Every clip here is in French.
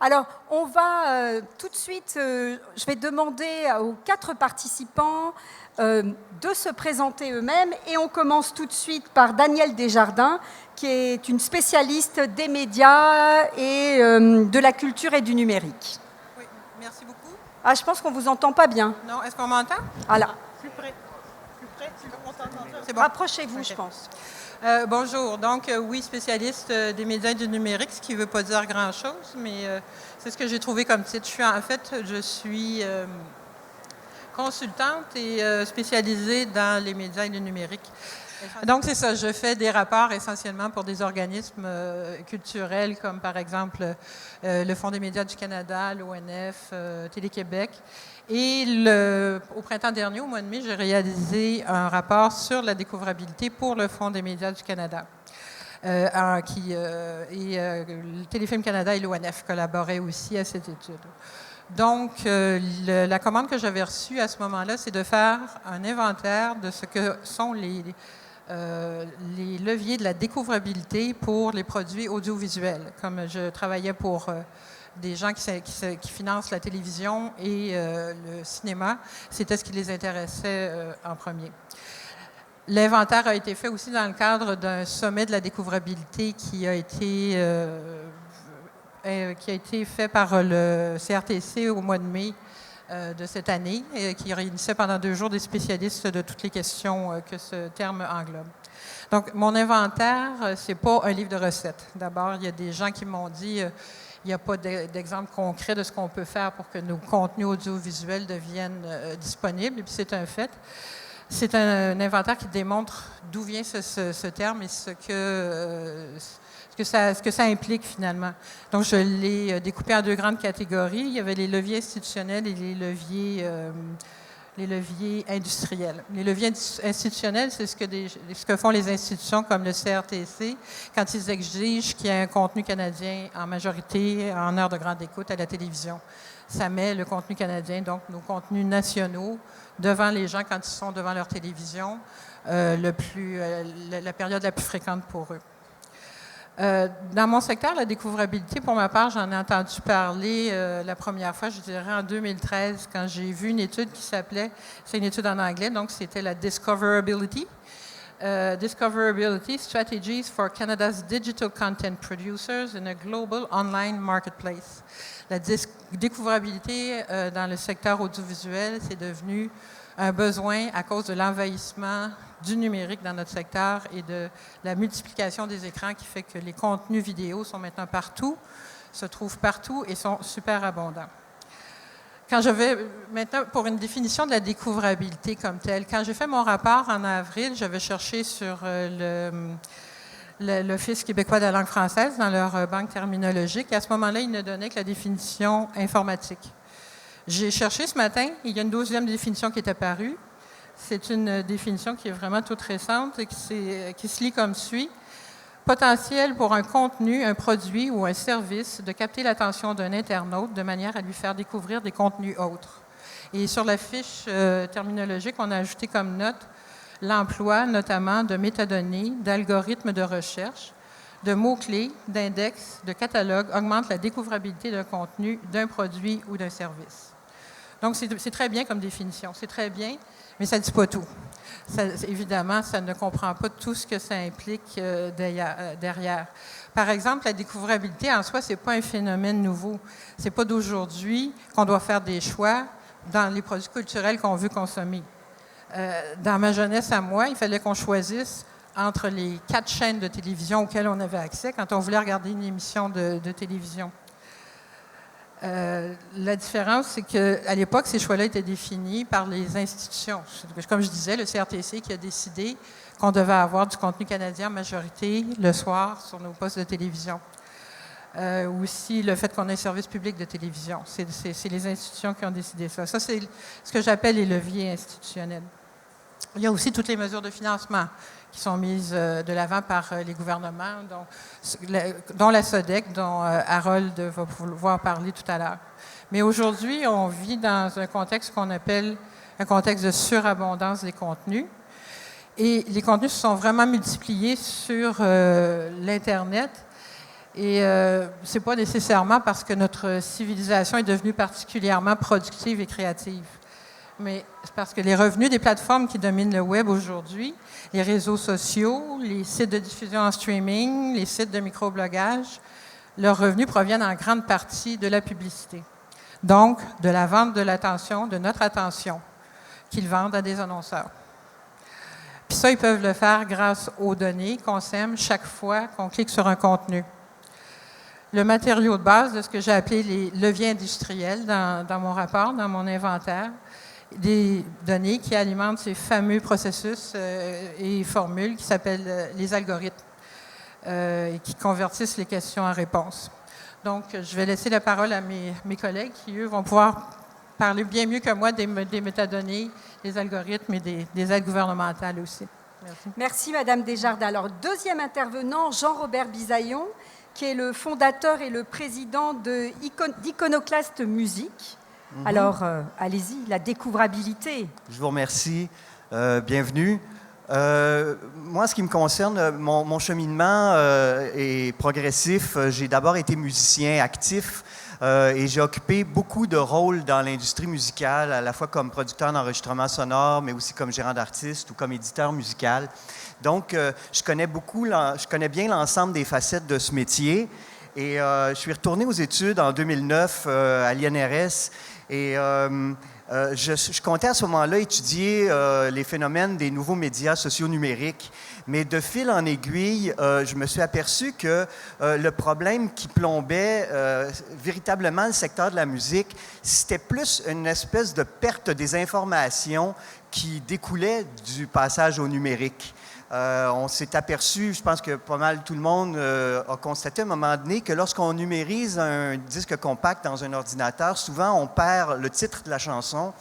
Alors, on va tout de suite, je vais demander aux 4 participants de se présenter eux-mêmes et on commence tout de suite par Danielle Desjardins, qui est une spécialiste des médias et de la culture et du numérique. Oui, merci beaucoup. Ah, je pense qu'on ne vous entend pas bien. Non, est-ce qu'on m'entend? Voilà. Plus près. Plus près, on t'entend. C'est bon. Rapprochez-vous, Okay. je pense. Bonjour. Donc, oui, spécialiste des médias et du numérique, ce qui ne veut pas dire grand-chose, mais c'est ce que j'ai trouvé comme titre. Je suis consultante et spécialisée dans les médias et le numérique. Donc, c'est ça. Je fais des rapports essentiellement pour des organismes culturels, comme par exemple le Fonds des médias du Canada, l'ONF, Télé-Québec. Et au printemps dernier, au mois de mai, j'ai réalisé un rapport sur la découvrabilité pour le Fonds des médias du Canada. Le Téléfilm Canada et l'ONF collaboraient aussi à cette étude. Donc, la commande que j'avais reçue à ce moment-là, c'est de faire un inventaire de ce que sont les leviers de la découvrabilité pour les produits audiovisuels. Comme je travaillais pour des gens qui financent la télévision et le cinéma, c'était ce qui les intéressait en premier. L'inventaire a été fait aussi dans le cadre d'un sommet de la découvrabilité qui a été fait par le CRTC au mois de mai de cette année, qui réunissait pendant 2 jours des spécialistes de toutes les questions que ce terme englobe. Donc, mon inventaire, ce n'est pas un livre de recettes. D'abord, il y a des gens qui m'ont dit il n'y a pas d'exemple concret de ce qu'on peut faire pour que nos contenus audiovisuels deviennent disponibles, et puis c'est un fait. C'est un inventaire qui démontre d'où vient ce terme et ce que ça implique finalement. Donc, je l'ai découpé en 2 grandes catégories. Il y avait les leviers institutionnels et les leviers industriels. Les leviers institutionnels, c'est ce que font les institutions comme le CRTC quand ils exigent qu'il y ait un contenu canadien en majorité en heure de grande écoute à la télévision. Ça met le contenu canadien, donc nos contenus nationaux, devant les gens quand ils sont devant leur télévision, la période la plus fréquente pour eux. Dans mon secteur, la découvrabilité, pour ma part, j'en ai entendu parler la première fois, je dirais en 2013, quand j'ai vu une étude qui s'appelait, c'est une étude en anglais, donc c'était la Discoverability. Discoverability Strategies for Canada's Digital Content Producers in a Global Online Marketplace. La découvrabilité dans le secteur audiovisuel, c'est devenu un besoin à cause de l'envahissement du numérique dans notre secteur et de la multiplication des écrans qui fait que les contenus vidéo sont maintenant partout, se trouvent partout et sont super abondants. Maintenant, pour une définition de la découvrabilité comme telle, quand j'ai fait mon rapport en avril, j'avais cherché sur l'Office québécois de la langue française dans leur banque terminologique. Et à ce moment-là, ils ne donnaient que la définition informatique. J'ai cherché ce matin, il y a une 12e définition qui est apparue. C'est une définition qui est vraiment toute récente et qui se lit comme suit. Potentiel pour un contenu, un produit ou un service de capter l'attention d'un internaute de manière à lui faire découvrir des contenus autres. Et sur la fiche terminologique, on a ajouté comme note l'emploi notamment de métadonnées, d'algorithmes de recherche, de mots-clés, d'index, de catalogues augmente la découvrabilité d'un contenu, d'un produit ou d'un service. Donc, c'est très bien comme définition, c'est très bien, mais ça ne dit pas tout. Évidemment, ça ne comprend pas tout ce que ça implique derrière. Par exemple, la découvrabilité en soi, ce n'est pas un phénomène nouveau. Ce n'est pas d'aujourd'hui qu'on doit faire des choix dans les produits culturels qu'on veut consommer. Dans ma jeunesse à moi, il fallait qu'on choisisse entre les 4 chaînes de télévision auxquelles on avait accès quand on voulait regarder une émission de télévision. La différence, c'est qu'à l'époque, ces choix-là étaient définis par les institutions. Comme je disais, le CRTC qui a décidé qu'on devait avoir du contenu canadien en majorité le soir sur nos postes de télévision. Aussi, le fait qu'on ait un service public de télévision. C'est les institutions qui ont décidé ça. Ça, c'est ce que j'appelle les leviers institutionnels. Il y a aussi toutes les mesures de financement qui sont mises de l'avant par les gouvernements, dont la SODEC, dont Harold va pouvoir parler tout à l'heure. Mais aujourd'hui, on vit dans un contexte qu'on appelle un contexte de surabondance des contenus. Et les contenus se sont vraiment multipliés sur l'Internet. Et ce n'est pas nécessairement parce que notre civilisation est devenue particulièrement productive et créative, mais c'est parce que les revenus des plateformes qui dominent le web aujourd'hui, les réseaux sociaux, les sites de diffusion en streaming, les sites de microblogage, leurs revenus proviennent en grande partie de la publicité. Donc, de la vente de l'attention, de notre attention, qu'ils vendent à des annonceurs. Puis ça, ils peuvent le faire grâce aux données qu'on sème chaque fois qu'on clique sur un contenu. Le matériau de base de ce que j'ai appelé les leviers industriels dans mon rapport, dans mon inventaire, des données qui alimentent ces fameux processus et formules qui s'appellent les algorithmes et qui convertissent les questions en réponses. Donc, je vais laisser la parole à mes collègues qui, eux, vont pouvoir parler bien mieux que moi des métadonnées, des algorithmes et des aides gouvernementales aussi. Merci. Merci, Madame Desjardins. Alors, deuxième intervenant, Jean-Robert Bisaillon, qui est le fondateur et le président d'Iconoclaste Musique. Alors, allez-y, la découvrabilité. Je vous remercie. Bienvenue. Moi, ce qui me concerne, mon cheminement est progressif. J'ai d'abord été musicien actif et j'ai occupé beaucoup de rôles dans l'industrie musicale, à la fois comme producteur d'enregistrement sonore, mais aussi comme gérant d'artiste ou comme éditeur musical. Donc, je connais bien l'ensemble des facettes de ce métier. Et je suis retourné aux études en 2009 à l'INRS et je comptais à ce moment-là étudier les phénomènes des nouveaux médias sociaux numériques. Mais de fil en aiguille, je me suis aperçu que le problème qui plombait véritablement le secteur de la musique, c'était plus une espèce de perte des informations qui découlait du passage au numérique. On s'est aperçu, je pense que pas mal tout le monde a constaté à un moment donné que lorsqu'on numérise un disque compact dans un ordinateur, souvent on perd le titre de la chanson.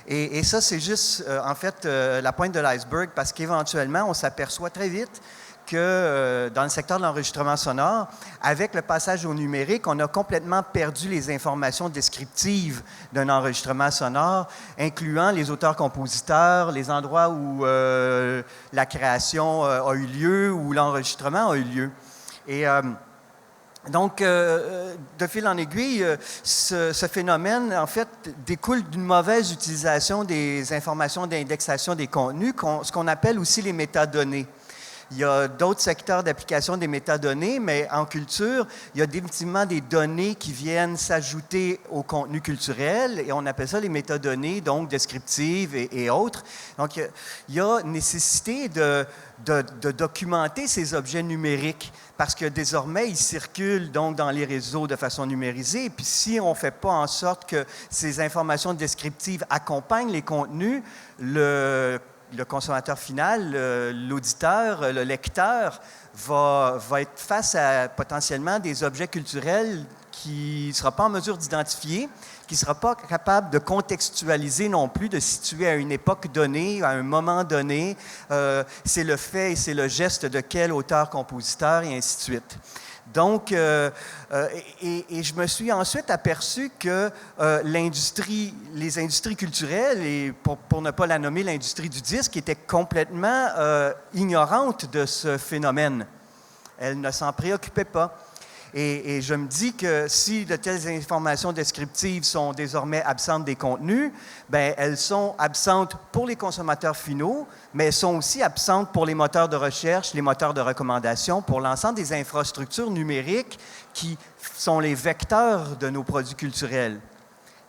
Et ça, c'est juste, en fait, la pointe de l'iceberg, parce qu'éventuellement, on s'aperçoit très vite que dans le secteur de l'enregistrement sonore, avec le passage au numérique, on a complètement perdu les informations descriptives d'un enregistrement sonore, incluant les auteurs-compositeurs, les endroits où la création a eu lieu, où l'enregistrement a eu lieu. Et donc, de fil en aiguille, ce phénomène, en fait, découle d'une mauvaise utilisation des informations d'indexation des contenus, ce qu'on appelle aussi les métadonnées. Il y a d'autres secteurs d'application des métadonnées, mais en culture, il y a définitivement des données qui viennent s'ajouter au contenu culturel, et on appelle ça les métadonnées, donc descriptives et autres. Donc, il y a nécessité de documenter ces objets numériques, parce que désormais, ils circulent donc dans les réseaux de façon numérisée. Et puis, si on ne fait pas en sorte que ces informations descriptives accompagnent les contenus, le consommateur final, l'auditeur, le lecteur, va être face à potentiellement des objets culturels qu'il ne sera pas en mesure d'identifier, qui ne sera pas capable de contextualiser non plus, de situer à une époque donnée, à un moment donné, c'est le fait et c'est le geste de quel auteur-compositeur, et ainsi de suite. Donc, et je me suis ensuite aperçu que les industries culturelles, et pour ne pas la nommer l'industrie du disque, étaient complètement ignorantes de ce phénomène. Elles ne s'en préoccupaient pas. Et je me dis que si de telles informations descriptives sont désormais absentes des contenus, bien, elles sont absentes pour les consommateurs finaux, mais elles sont aussi absentes pour les moteurs de recherche, les moteurs de recommandation, pour l'ensemble des infrastructures numériques qui sont les vecteurs de nos produits culturels.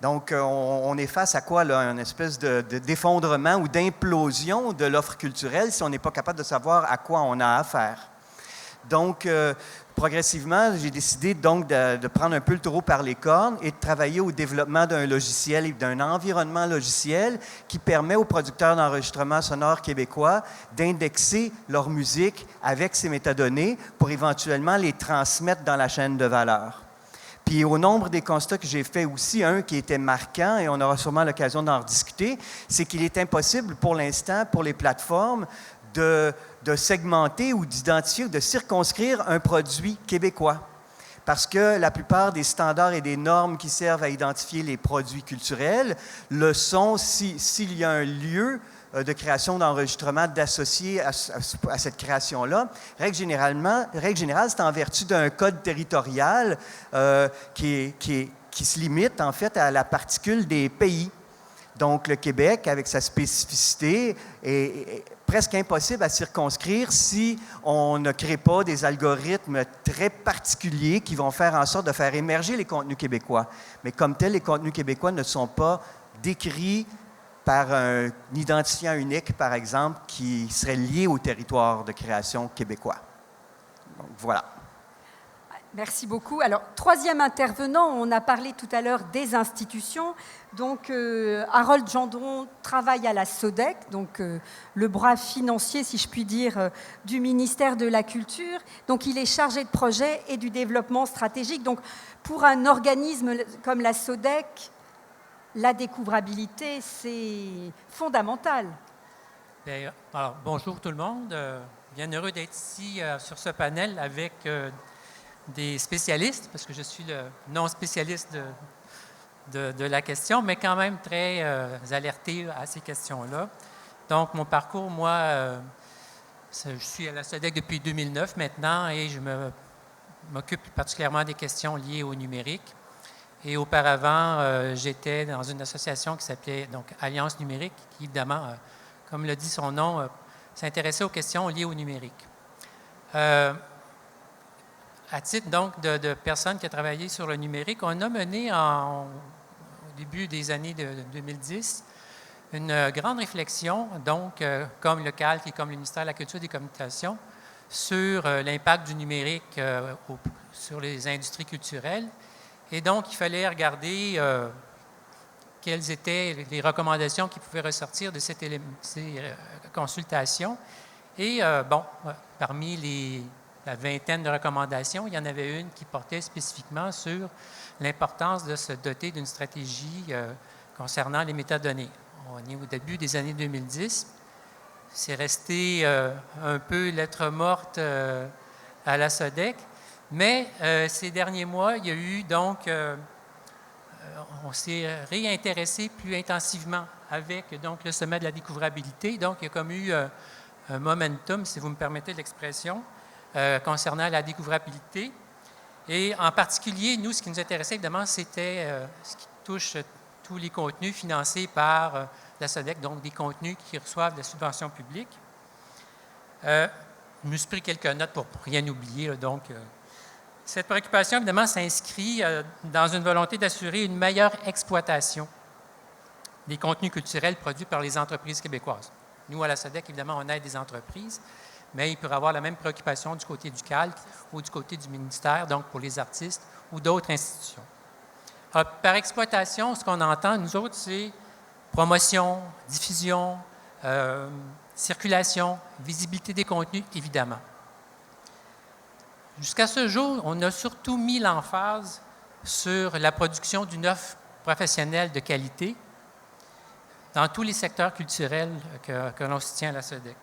Donc, on est face à quoi, là? Une espèce d'effondrement ou d'implosion de l'offre culturelle si on n'est pas capable de savoir à quoi on a affaire. Donc, progressivement, j'ai décidé donc de prendre un peu le taureau par les cornes et de travailler au développement d'un logiciel et d'un environnement logiciel qui permet aux producteurs d'enregistrement sonore québécois d'indexer leur musique avec ces métadonnées pour éventuellement les transmettre dans la chaîne de valeur. Puis au nombre des constats que j'ai fait aussi, un qui était marquant, et on aura sûrement l'occasion d'en rediscuter, c'est qu'il est impossible pour l'instant pour les plateformes de segmenter ou d'identifier ou de circonscrire un produit québécois. Parce que la plupart des standards et des normes qui servent à identifier les produits culturels le sont s'il y a un lieu de création d'enregistrement d'associés à cette création-là. Règle générale, c'est en vertu d'un code territorial qui se limite en fait à la particule des pays. Donc, le Québec, avec sa spécificité, est presque impossible à circonscrire si on ne crée pas des algorithmes très particuliers qui vont faire en sorte de faire émerger les contenus québécois. Mais comme tel, les contenus québécois ne sont pas décrits par un identifiant unique, par exemple, qui serait lié au territoire de création québécois. Donc, voilà. Merci beaucoup. Alors, troisième intervenant, on a parlé tout à l'heure des institutions. Donc, Harold Gendron travaille à la SODEC, donc le bras financier, si je puis dire, du ministère de la Culture. Donc, il est chargé de projet et du développement stratégique. Donc, pour un organisme comme la SODEC, la découvrabilité, c'est fondamental. Bien, alors, bonjour tout le monde. Bien heureux d'être ici sur ce panel avec des spécialistes, parce que je suis le non-spécialiste de la question, mais quand même très alerté à ces questions-là. Donc, mon parcours, moi, je suis à la SODEC depuis 2009 maintenant et je m'occupe particulièrement des questions liées au numérique. Et auparavant, j'étais dans une association qui s'appelait donc Alliance numérique, qui évidemment, comme le dit son nom, s'intéressait aux questions liées au numérique. À titre donc de personne qui a travaillé sur le numérique, on a mené au début des années 2010 une grande réflexion, donc comme le CALC et comme le ministère de la Culture et des Communications, sur l'impact du numérique sur les industries culturelles. Et donc, il fallait regarder quelles étaient les recommandations qui pouvaient ressortir de ces consultations. Et parmi la vingtaine de recommandations, il y en avait une qui portait spécifiquement sur l'importance de se doter d'une stratégie concernant les métadonnées. On est au début des années 2010. C'est resté un peu lettre morte à la SODEC, mais ces derniers mois, il y a eu donc, on s'est réintéressé plus intensivement avec donc, le sommet de la découvrabilité. Donc, il y a comme eu un momentum, si vous me permettez l'expression, concernant la découvrabilité. Et en particulier, nous, ce qui nous intéressait, évidemment, c'était ce qui touche tous les contenus financés par la SODEC, donc des contenus qui reçoivent des subventions publiques. Je me suis pris quelques notes pour rien oublier. Là, donc, cette préoccupation, évidemment, s'inscrit dans une volonté d'assurer une meilleure exploitation des contenus culturels produits par les entreprises québécoises. Nous, à la SODEC, évidemment, on aide des entreprises, mais il pourrait avoir la même préoccupation du côté du CALC ou du côté du ministère, donc pour les artistes ou d'autres institutions. Alors, par exploitation, ce qu'on entend, nous autres, c'est promotion, diffusion, circulation, visibilité des contenus, évidemment. Jusqu'à ce jour, on a surtout mis l'emphase sur la production d'une offre professionnelle de qualité dans tous les secteurs culturels que l'on se tient à la SODEC.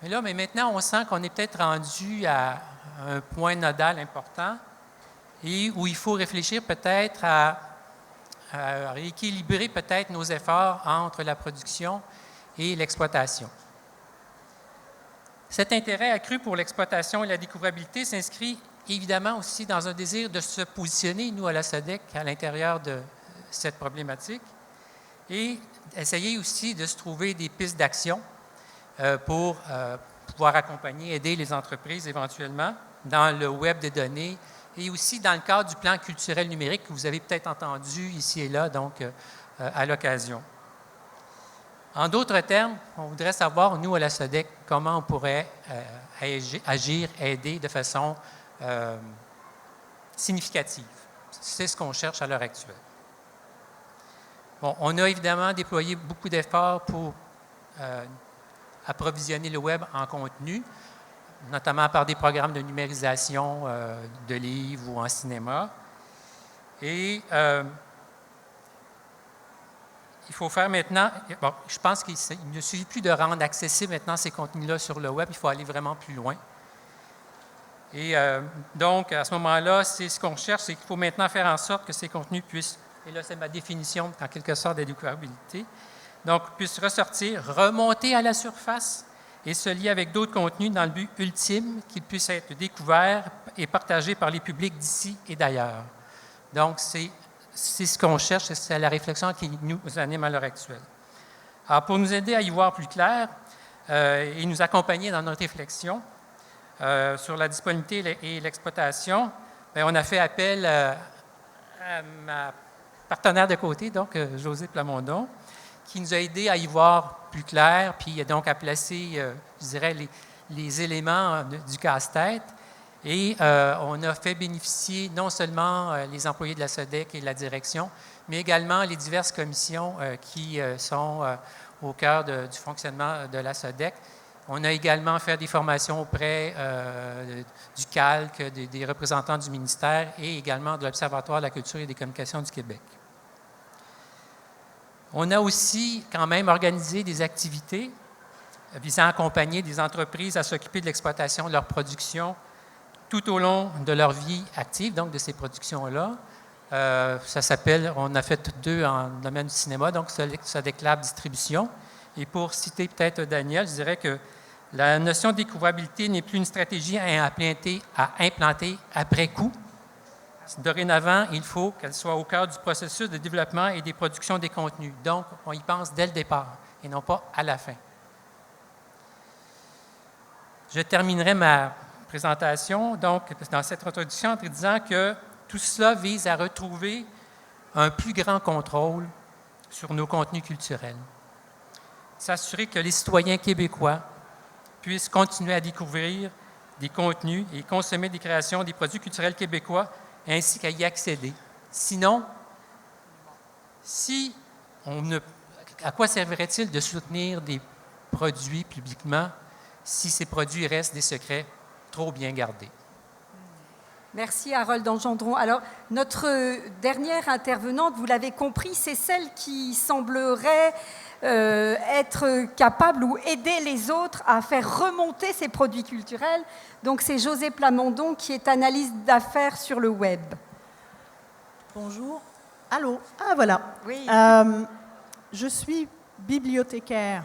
Mais maintenant, on sent qu'on est peut-être rendu à un point nodal important et où il faut réfléchir peut-être à rééquilibrer peut-être nos efforts entre la production et l'exploitation. Cet intérêt accru pour l'exploitation et la découvrabilité s'inscrit évidemment aussi dans un désir de se positionner, nous, à la SODEC, à l'intérieur de cette problématique et essayer aussi de se trouver des pistes d'action pour pouvoir accompagner, aider les entreprises éventuellement dans le web des données et aussi dans le cadre du plan culturel numérique que vous avez peut-être entendu ici et là, donc à l'occasion. En d'autres termes, on voudrait savoir, nous, à la SODEC, comment on pourrait agir, aider de façon significative. C'est ce qu'on cherche à l'heure actuelle. Bon, on a évidemment déployé beaucoup d'efforts pour approvisionner le web en contenu, notamment par des programmes de numérisation de livres ou en cinéma. Et il faut faire maintenant, bon, je pense qu'il ne suffit plus de rendre accessibles maintenant ces contenus-là sur le web, il faut aller vraiment plus loin. Et donc, à ce moment-là, c'est ce qu'on cherche, c'est qu'il faut maintenant faire en sorte que ces contenus puissent, et là c'est ma définition en quelque sorte de découvrabilité, donc puisse ressortir, remonter à la surface et se lier avec d'autres contenus dans le but ultime qu'ils puissent être découverts et partagés par les publics d'ici et d'ailleurs. Donc, c'est ce qu'on cherche, c'est la réflexion qui nous anime à l'heure actuelle. Alors, pour nous aider à y voir plus clair et nous accompagner dans notre réflexion sur la disponibilité et l'exploitation, bien, on a fait appel à ma partenaire de côté, donc Josée Plamondon, qui nous a aidés à y voir plus clair, puis donc à placer, je dirais, les éléments du casse-tête. Et on a fait bénéficier non seulement les employés de la SODEC et de la direction, mais également les diverses commissions qui sont au cœur du fonctionnement de la SODEC. On a également fait des formations auprès du CALC, des représentants du ministère et également de l'Observatoire de la culture et des communications du Québec. On a aussi quand même organisé des activités visant à accompagner des entreprises à s'occuper de l'exploitation de leur production tout au long de leur vie active, donc de ces productions-là. Ça s'appelle, on a fait 2 en domaine du cinéma, donc SODEC Lab Distribution. Et pour citer peut-être Daniel, je dirais que la notion de découvrabilité n'est plus une stratégie à implanter après coup. Dorénavant, il faut qu'elle soit au cœur du processus de développement et des productions des contenus. Donc, on y pense dès le départ et non pas à la fin. Je terminerai ma présentation, donc, dans cette introduction, en disant que tout cela vise à retrouver un plus grand contrôle sur nos contenus culturels. S'assurer que les citoyens québécois puissent continuer à découvrir des contenus et consommer des créations, des produits culturels québécois, ainsi qu'à y accéder. Sinon, à quoi servirait-il de soutenir des produits publiquement si ces produits restent des secrets trop bien gardés? Merci Harold Engendron. Alors, notre dernière intervenante, vous l'avez compris, c'est celle qui semblerait être capable ou aider les autres à faire remonter ces produits culturels. Donc, c'est Josée Plamondon qui est analyste d'affaires sur le web. Bonjour. Allô? Ah, voilà. Oui. Je suis bibliothécaire.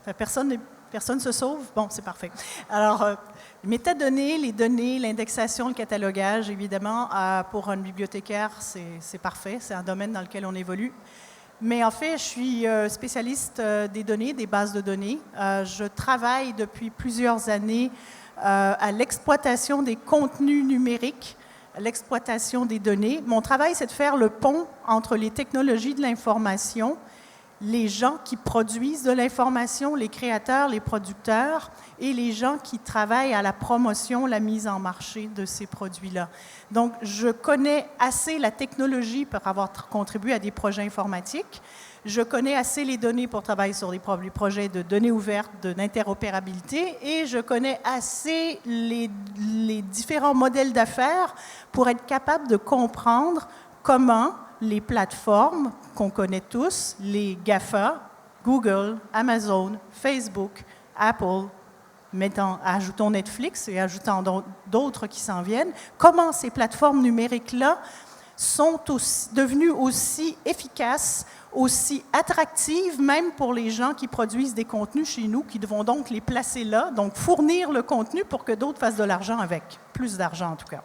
Enfin, personne se sauve? Bon, c'est parfait. Alors, métadonnées, les données, l'indexation, le catalogage, évidemment, pour un bibliothécaire, c'est parfait. C'est un domaine dans lequel on évolue. Mais en fait, je suis spécialiste des données, des bases de données. Je travaille depuis plusieurs années à l'exploitation des contenus numériques, à l'exploitation des données. Mon travail, c'est de faire le pont entre les technologies de l'information, les gens qui produisent de l'information, les créateurs, les producteurs, et les gens qui travaillent à la promotion, la mise en marché de ces produits-là. Donc, je connais assez la technologie pour avoir contribué à des projets informatiques. Je connais assez les données pour travailler sur des projets de données ouvertes, d'interopérabilité, et je connais assez les différents modèles d'affaires pour être capable de comprendre comment les plateformes qu'on connaît tous, les GAFA, Google, Amazon, Facebook, Apple, ajoutons Netflix et ajoutons d'autres qui s'en viennent, comment ces plateformes numériques-là sont devenues aussi efficaces, aussi attractives, même pour les gens qui produisent des contenus chez nous, qui devront donc les placer là, donc fournir le contenu pour que d'autres fassent de l'argent avec, plus d'argent en tout cas.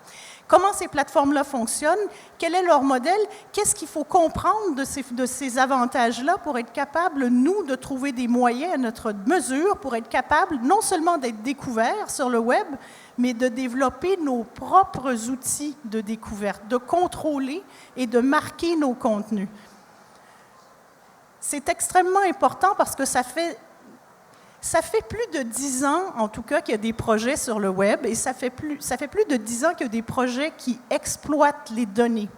Comment ces plateformes-là fonctionnent? Quel est leur modèle? Qu'est-ce qu'il faut comprendre de ces avantages-là pour être capable, nous, de trouver des moyens à notre mesure pour être capable non seulement d'être découverts sur le web, mais de développer nos propres outils de découverte, de contrôler et de marquer nos contenus. C'est extrêmement important parce que ça fait plus de 10 ans, en tout cas, qu'il y a des projets sur le web, et ça fait plus de 10 ans qu'il y a des projets qui exploitent les données.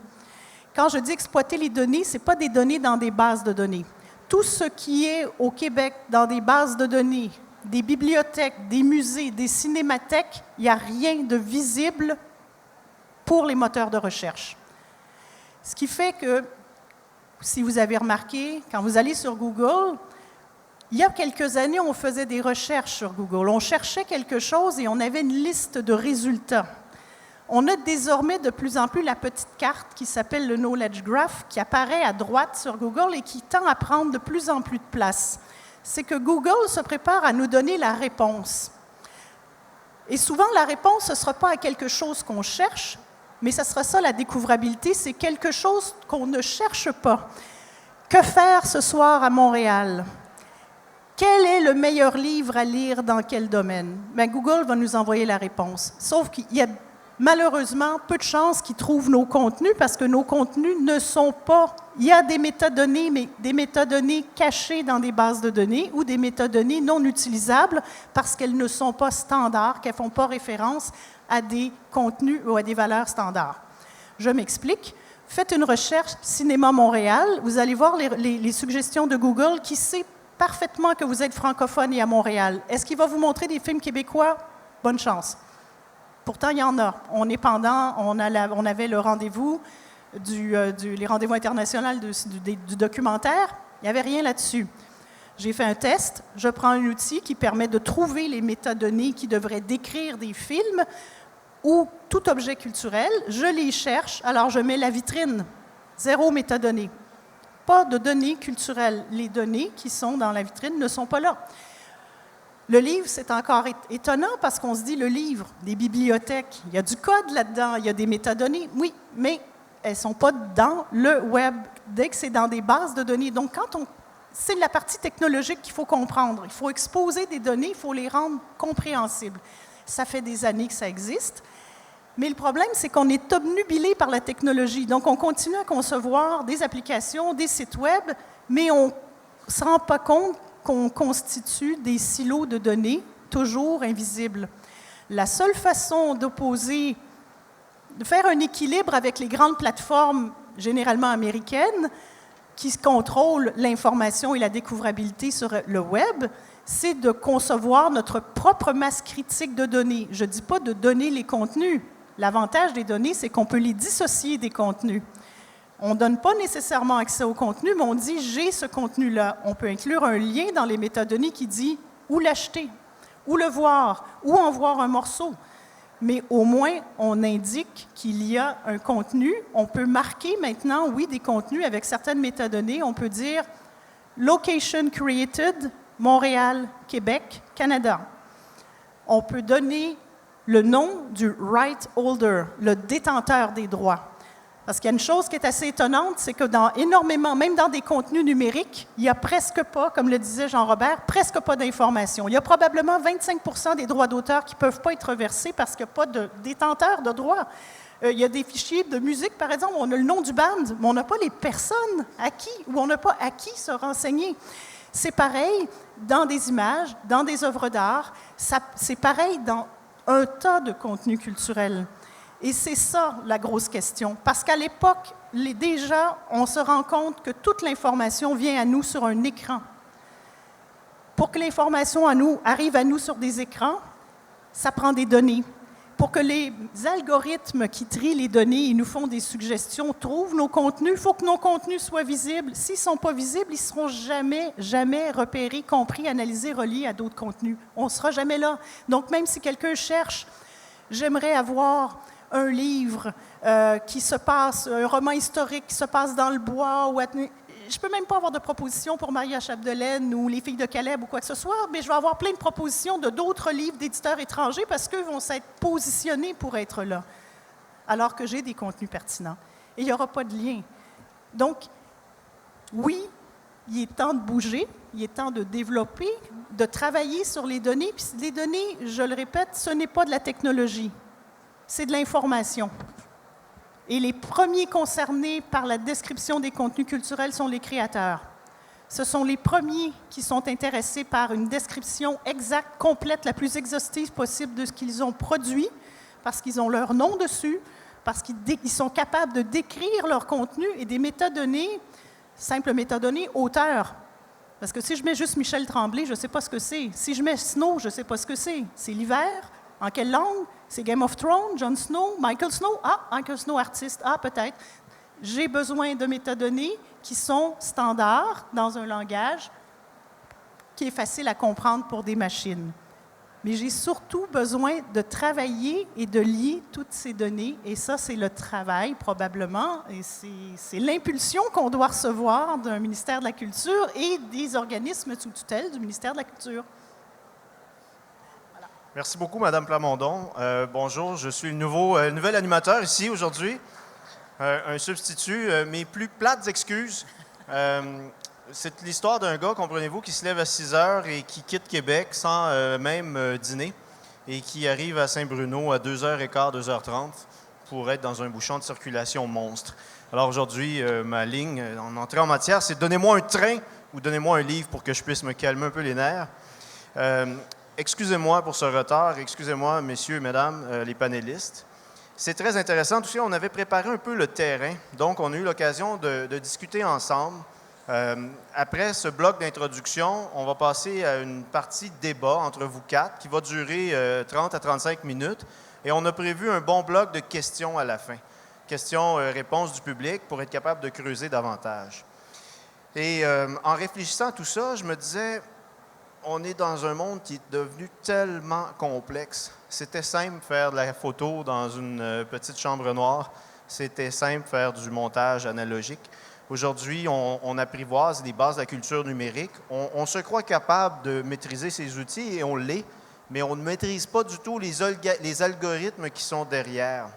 Quand je dis exploiter les données, ce n'est pas des données dans des bases de données. Tout ce qui est au Québec dans des bases de données, des bibliothèques, des musées, des cinémathèques, il n'y a rien de visible pour les moteurs de recherche. Ce qui fait que, si vous avez remarqué, quand vous allez sur Google, il y a quelques années, on faisait des recherches sur Google. On cherchait quelque chose et on avait une liste de résultats. On a désormais de plus en plus la petite carte qui s'appelle le Knowledge Graph, qui apparaît à droite sur Google et qui tend à prendre de plus en plus de place. C'est que Google se prépare à nous donner la réponse. Et souvent, la réponse, ce ne sera pas à quelque chose qu'on cherche, mais ce sera ça, la découvrabilité, c'est quelque chose qu'on ne cherche pas. Que faire ce soir à Montréal? Quel est le meilleur livre à lire dans quel domaine? Bien, Google va nous envoyer la réponse. Sauf qu'il y a malheureusement peu de chances qu'ils trouvent nos contenus parce que nos contenus ne sont pas... Il y a des métadonnées, mais des métadonnées cachées dans des bases de données ou des métadonnées non utilisables parce qu'elles ne sont pas standards, qu'elles ne font pas référence à des contenus ou à des valeurs standards. Je m'explique. Faites une recherche Cinéma Montréal, vous allez voir les suggestions de Google qui sait parfaitement que vous êtes francophone et à Montréal. Est-ce qu'il va vous montrer des films québécois? Bonne chance. Pourtant, il y en a. On avait le rendez-vous, les rendez-vous internationaux du documentaire. Il n'y avait rien là-dessus. J'ai fait un test. Je prends un outil qui permet de trouver les métadonnées qui devraient décrire des films ou tout objet culturel. Je les cherche. Alors, je mets la vitrine. 0 métadonnées. Pas de données culturelles. Les données qui sont dans la vitrine ne sont pas là. Le livre, c'est encore étonnant parce qu'on se dit, le livre, les bibliothèques, il y a du code là-dedans, il y a des métadonnées, oui, mais elles ne sont pas dans le web, dès que c'est dans des bases de données. Donc, c'est la partie technologique qu'il faut comprendre. Il faut exposer des données, il faut les rendre compréhensibles. Ça fait des années que ça existe, mais le problème, c'est qu'on est obnubilé par la technologie. Donc, on continue à concevoir des applications, des sites web, mais on ne se rend pas compte qu'on constitue des silos de données toujours invisibles. La seule façon de faire un équilibre avec les grandes plateformes, généralement américaines, qui contrôlent l'information et la découvrabilité sur le web, c'est de concevoir notre propre masse critique de données. Je ne dis pas de donner les contenus. L'avantage des données, c'est qu'on peut les dissocier des contenus. On ne donne pas nécessairement accès au contenu, mais on dit « j'ai ce contenu-là ». On peut inclure un lien dans les métadonnées qui dit où l'acheter, où le voir, où en voir un morceau. Mais au moins, on indique qu'il y a un contenu. On peut marquer maintenant, oui, des contenus avec certaines métadonnées. On peut dire « Location created, Montréal, Québec, Canada ». On peut donner le nom du right holder, le détenteur des droits. Parce qu'il y a une chose qui est assez étonnante, c'est que même dans des contenus numériques, il n'y a presque pas, comme le disait Jean-Robert, presque pas d'informations. Il y a probablement 25% des droits d'auteur qui ne peuvent pas être versés parce qu'il n'y a pas de détenteur de droits. Il y a des fichiers de musique, par exemple, on a le nom du band, mais on n'a pas les personnes à qui, ou on n'a pas à qui se renseigner. C'est pareil dans des images, dans des œuvres d'art, c'est pareil dans un tas de contenus culturels. Et c'est ça la grosse question. Parce qu'à l'époque, déjà, on se rend compte que toute l'information vient à nous sur un écran. Pour que l'information arrive à nous sur des écrans, ça prend des données. Pour que les algorithmes qui trient les données et nous font des suggestions trouvent nos contenus, il faut que nos contenus soient visibles. S'ils ne sont pas visibles, ils ne seront jamais repérés, compris, analysés, reliés à d'autres contenus. On ne sera jamais là. Donc, même si quelqu'un cherche, j'aimerais avoir un livre qui se passe, un roman historique qui se passe dans le bois. Je ne peux même pas avoir de proposition pour Maria Chapdelaine ou Les filles de Caleb ou quoi que ce soit, mais je vais avoir plein de propositions de d'autres livres d'éditeurs étrangers parce qu'eux vont s'être positionnés pour être là, alors que j'ai des contenus pertinents. Et il n'y aura pas de lien. Donc, oui, il est temps de bouger, il est temps de développer, de travailler sur les données. Puis les données, je le répète, ce n'est pas de la technologie. C'est de l'information. Et les premiers concernés par la description des contenus culturels sont les créateurs. Ce sont les premiers qui sont intéressés par une description exacte, complète, la plus exhaustive possible de ce qu'ils ont produit, parce qu'ils ont leur nom dessus, parce qu'ils sont capables de décrire leur contenu et des métadonnées, simples métadonnées, auteur. Parce que si je mets juste Michel Tremblay, je ne sais pas ce que c'est. Si je mets Snow, je ne sais pas ce que c'est. C'est l'hiver? En quelle langue? C'est Game of Thrones, Jon Snow, Michael Snow? Ah, Michael Snow, artiste. Ah, peut-être. J'ai besoin de métadonnées qui sont standards dans un langage qui est facile à comprendre pour des machines. mais j'ai surtout besoin de travailler et de lier toutes ces données. Et ça, c'est le travail, probablement, et c'est l'impulsion qu'on doit recevoir d'un ministère de la Culture et des organismes sous tutelle du ministère de la Culture. Voilà. Merci beaucoup, Mme Plamondon. Bonjour, je suis le nouvel animateur ici aujourd'hui, un substitut. Mes plus plates excuses. C'est l'histoire d'un gars, comprenez-vous, qui se lève à 6 heures et qui quitte Québec sans même dîner et qui arrive à Saint-Bruno à 2h15, 2h30 pour être dans un bouchon de circulation monstre. Alors aujourd'hui, ma ligne en entrée en matière, c'est donnez-moi un train ou donnez-moi un livre pour que je puisse me calmer un peu les nerfs. Excusez-moi pour ce retard, excusez-moi, messieurs et mesdames, les panélistes. C'est très intéressant. Tout ça, on avait préparé un peu le terrain, donc on a eu l'occasion de discuter ensemble. Après ce bloc d'introduction, on va passer à une partie débat entre vous quatre qui va durer 30 à 35 minutes. Et on a prévu un bon bloc de questions à la fin. Questions-réponses du public pour être capable de creuser davantage. Et en réfléchissant à tout ça, je me disais, on est dans un monde qui est devenu tellement complexe. C'était simple faire de la photo dans une petite chambre noire. C'était simple faire du montage analogique. Aujourd'hui, on apprivoise les bases de la culture numérique. On se croit capable de maîtriser ces outils et on l'est, mais on ne maîtrise pas du tout les algorithmes qui sont derrière.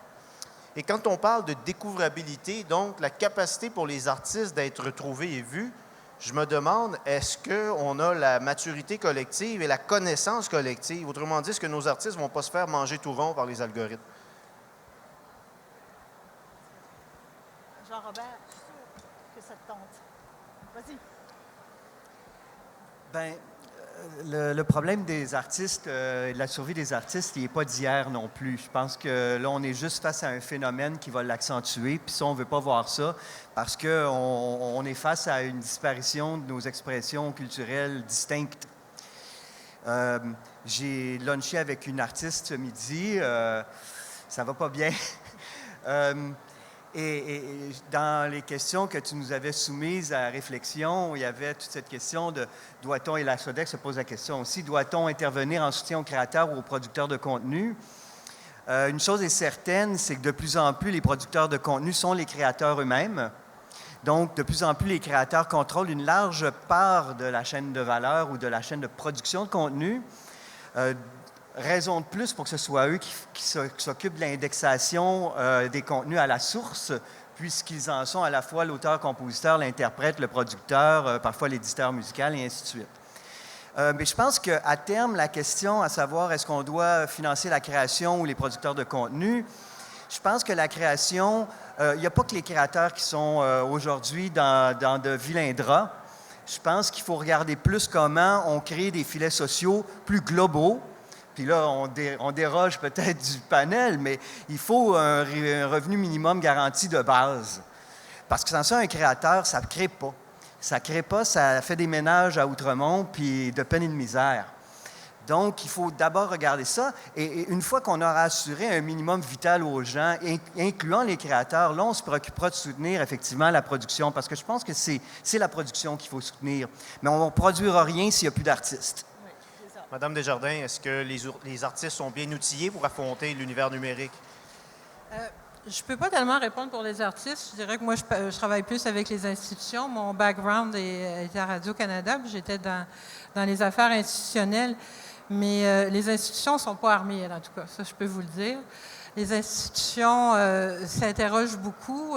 Et quand on parle de découvrabilité, donc la capacité pour les artistes d'être retrouvés et vus, je me demande, est-ce qu'on a la maturité collective et la connaissance collective? Autrement dit, est-ce que nos artistes ne vont pas se faire manger tout rond par les algorithmes? Jean-Robert, que ça te tente. Vas-y. Bien, le problème des artistes et de la survie des artistes, il n'est pas d'hier non plus. Je pense que là, on est juste face à un phénomène qui va l'accentuer. Puis ça, on ne veut pas voir ça parce qu'on est face à une disparition de nos expressions culturelles distinctes. J'ai lunché avec une artiste ce midi. Ça va pas bien. Et dans les questions que tu nous avais soumises à réflexion, il y avait toute cette question de doit-on, et la SODEC se pose la question aussi, doit-on intervenir en soutien aux créateurs ou aux producteurs de contenu? Une chose est certaine, c'est que de plus en plus, les producteurs de contenu sont les créateurs eux-mêmes. Donc, de plus en plus, les créateurs contrôlent une large part de la chaîne de valeur ou de la chaîne de production de contenu. Raison de plus pour que ce soit eux qui s'occupent de l'indexation des contenus à la source, puisqu'ils en sont à la fois l'auteur-compositeur, l'interprète, le producteur, parfois l'éditeur musical, et ainsi de suite. Mais je pense qu'à terme, la question à savoir est-ce qu'on doit financer la création ou les producteurs de contenu, je pense que la création, il n'y a pas que les créateurs qui sont aujourd'hui dans de vilains draps. Je pense qu'il faut regarder plus comment on crée des filets sociaux plus globaux. Puis là, on déroge peut-être du panel, mais il faut un revenu minimum garanti de base. Parce que sans ça, un créateur, ça ne crée pas. Ça ne crée pas, ça fait des ménages à Outremont, puis de peine et de misère. Donc, il faut d'abord regarder ça. Et une fois qu'on aura assuré un minimum vital aux gens, incluant les créateurs, là, on se préoccupera de soutenir effectivement la production. Parce que je pense que c'est la production qu'il faut soutenir. Mais on ne produira rien s'il n'y a plus d'artistes. Madame Desjardins, est-ce que les artistes sont bien outillés pour affronter l'univers numérique? Je ne peux pas tellement répondre pour les artistes. Je dirais que moi, je travaille plus avec les institutions. Mon background était à Radio-Canada, puis j'étais dans les affaires institutionnelles. Mais les institutions ne sont pas armées, en tout cas. Ça, je peux vous le dire. Les institutions s'interrogent beaucoup.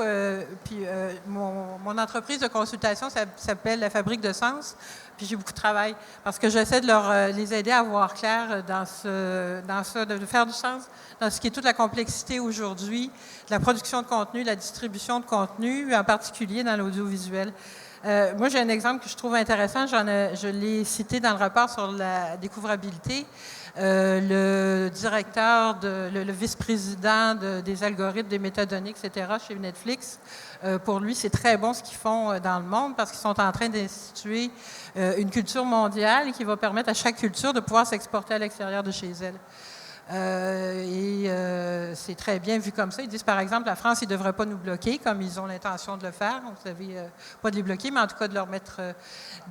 Puis mon entreprise de consultation s'appelle La Fabrique de Sens. Puis j'ai beaucoup de travail parce que j'essaie de les aider à voir clair dans ça, de faire du sens dans ce qui est toute la complexité aujourd'hui de la production de contenu, la distribution de contenu, en particulier dans l'audiovisuel. Moi, j'ai un exemple que je trouve intéressant. Je l'ai cité dans le rapport sur la découvrabilité. Le directeur, le vice-président des algorithmes, des métadonnées, etc., chez Netflix, pour lui, c'est très bon ce qu'ils font dans le monde parce qu'ils sont en train d'instituer une culture mondiale qui va permettre à chaque culture de pouvoir s'exporter à l'extérieur de chez elle. C'est très bien vu comme ça. Ils disent, par exemple, la France, ils ne devraient pas nous bloquer, comme ils ont l'intention de le faire. Vous savez, pas de les bloquer, mais en tout cas de leur mettre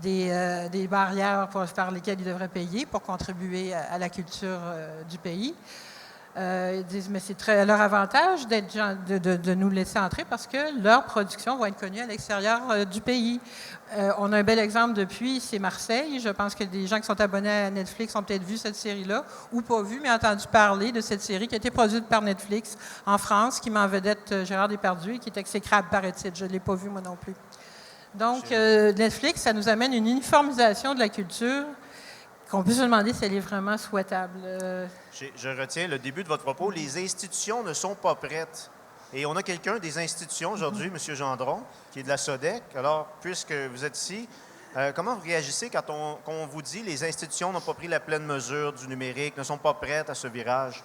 des barrières par lesquelles ils devraient payer pour contribuer à la culture du pays. Ils disent, mais c'est à leur avantage de nous laisser entrer parce que leur production va être connue à l'extérieur du pays. On a un bel exemple depuis, c'est Marseille. Je pense que des gens qui sont abonnés à Netflix ont peut-être vu cette série-là, ou pas vu, mais entendu parler de cette série qui a été produite par Netflix en France, qui met en vedette Gérard Depardieu et qui est exécrable, paraît-il. Je ne l'ai pas vu, moi non plus. Donc, Netflix, ça nous amène une uniformisation de la culture qu'on peut se demander si elle est vraiment souhaitable. Je retiens le début de votre propos. Les institutions ne sont pas prêtes. Et on a quelqu'un des institutions aujourd'hui, M. Gendron, qui est de la SODEC. Alors, puisque vous êtes ici, comment vous réagissez quand on vous dit que les institutions n'ont pas pris la pleine mesure du numérique, ne sont pas prêtes à ce virage?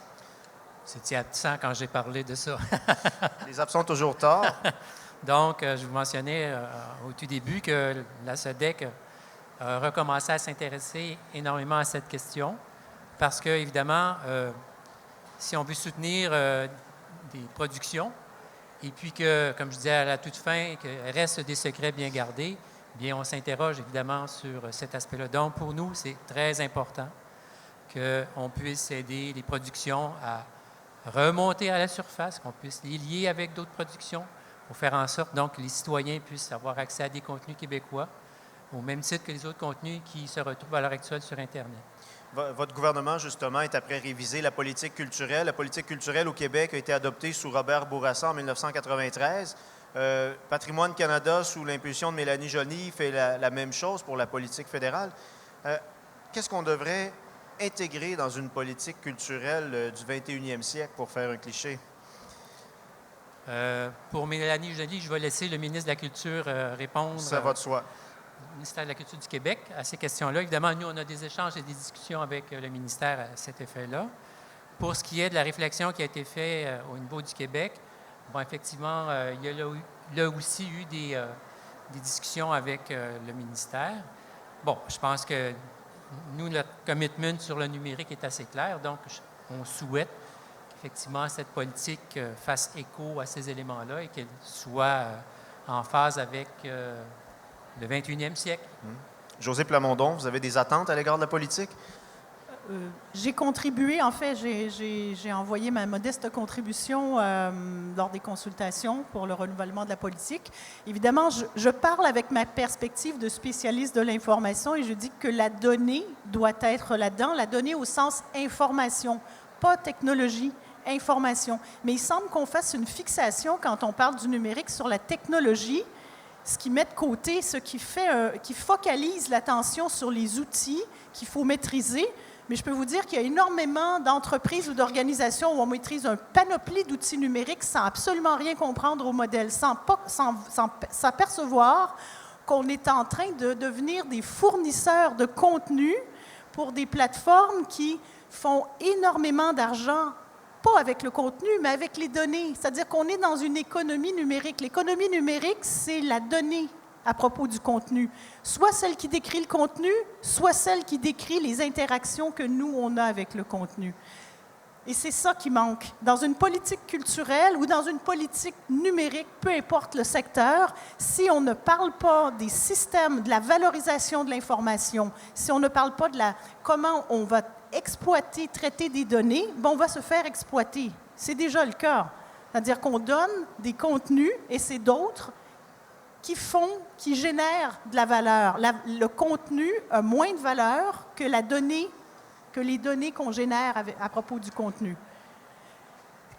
C'était absent quand j'ai parlé de ça. Les absents toujours tard. Donc, je vous mentionnais au tout début que la SODEC a recommencé à s'intéresser énormément à cette question parce que, évidemment, si on veut soutenir des productions et puis que, comme je disais à la toute fin, qu'il reste des secrets bien gardés, bien, on s'interroge évidemment sur cet aspect-là. Donc, pour nous, c'est très important qu'on puisse aider les productions à remonter à la surface, qu'on puisse les lier avec d'autres productions pour faire en sorte donc, que les citoyens puissent avoir accès à des contenus québécois au même titre que les autres contenus qui se retrouvent à l'heure actuelle sur Internet. Votre gouvernement, justement, est après réviser la politique culturelle. La politique culturelle au Québec a été adoptée sous Robert Bourassa en 1993. Patrimoine Canada, sous l'impulsion de Mélanie Joly, fait la même chose pour la politique fédérale. Qu'est-ce qu'on devrait intégrer dans une politique culturelle du 21e siècle, pour faire un cliché? Pour Mélanie Joly, je vais laisser le ministre de la Culture répondre. Ça va de soi. Ministère de la Culture du Québec à ces questions-là. Évidemment, nous, on a des échanges et des discussions avec le ministère à cet effet-là. Pour ce qui est de la réflexion qui a été faite au niveau du Québec, bon, effectivement, il y a là aussi eu des discussions avec le ministère. Bon, je pense que nous, notre commitment sur le numérique est assez clair, donc on souhaite qu'effectivement cette politique fasse écho à ces éléments-là et qu'elle soit en phase avec le 21e siècle. Josée Plamondon, vous avez des attentes à l'égard de la politique? J'ai contribué, en fait, j'ai envoyé ma modeste contribution lors des consultations pour le renouvellement de la politique. Évidemment, je parle avec ma perspective de spécialiste de l'information et je dis que la donnée doit être là-dedans, la donnée au sens information, pas technologie, information. Mais il semble qu'on fasse une fixation quand on parle du numérique sur la technologie, ce qui met de côté, ce qui focalise l'attention sur les outils qu'il faut maîtriser. Mais je peux vous dire qu'il y a énormément d'entreprises ou d'organisations où on maîtrise un panoplie d'outils numériques sans absolument rien comprendre au modèle, sans s'apercevoir qu'on est en train de devenir des fournisseurs de contenu pour des plateformes qui font énormément d'argent, pas avec le contenu, mais avec les données. C'est-à-dire qu'on est dans une économie numérique. L'économie numérique, c'est la donnée à propos du contenu. Soit celle qui décrit le contenu, soit celle qui décrit les interactions que nous, on a avec le contenu. Et c'est ça qui manque. Dans une politique culturelle ou dans une politique numérique, peu importe le secteur, si on ne parle pas des systèmes, de la valorisation de l'information, si on ne parle pas de comment on va exploiter, traiter des données, ben on va se faire exploiter. C'est déjà le cas. C'est-à-dire qu'on donne des contenus et c'est d'autres qui génèrent de la valeur. Le contenu a moins de valeur que les données qu'on génère à propos du contenu.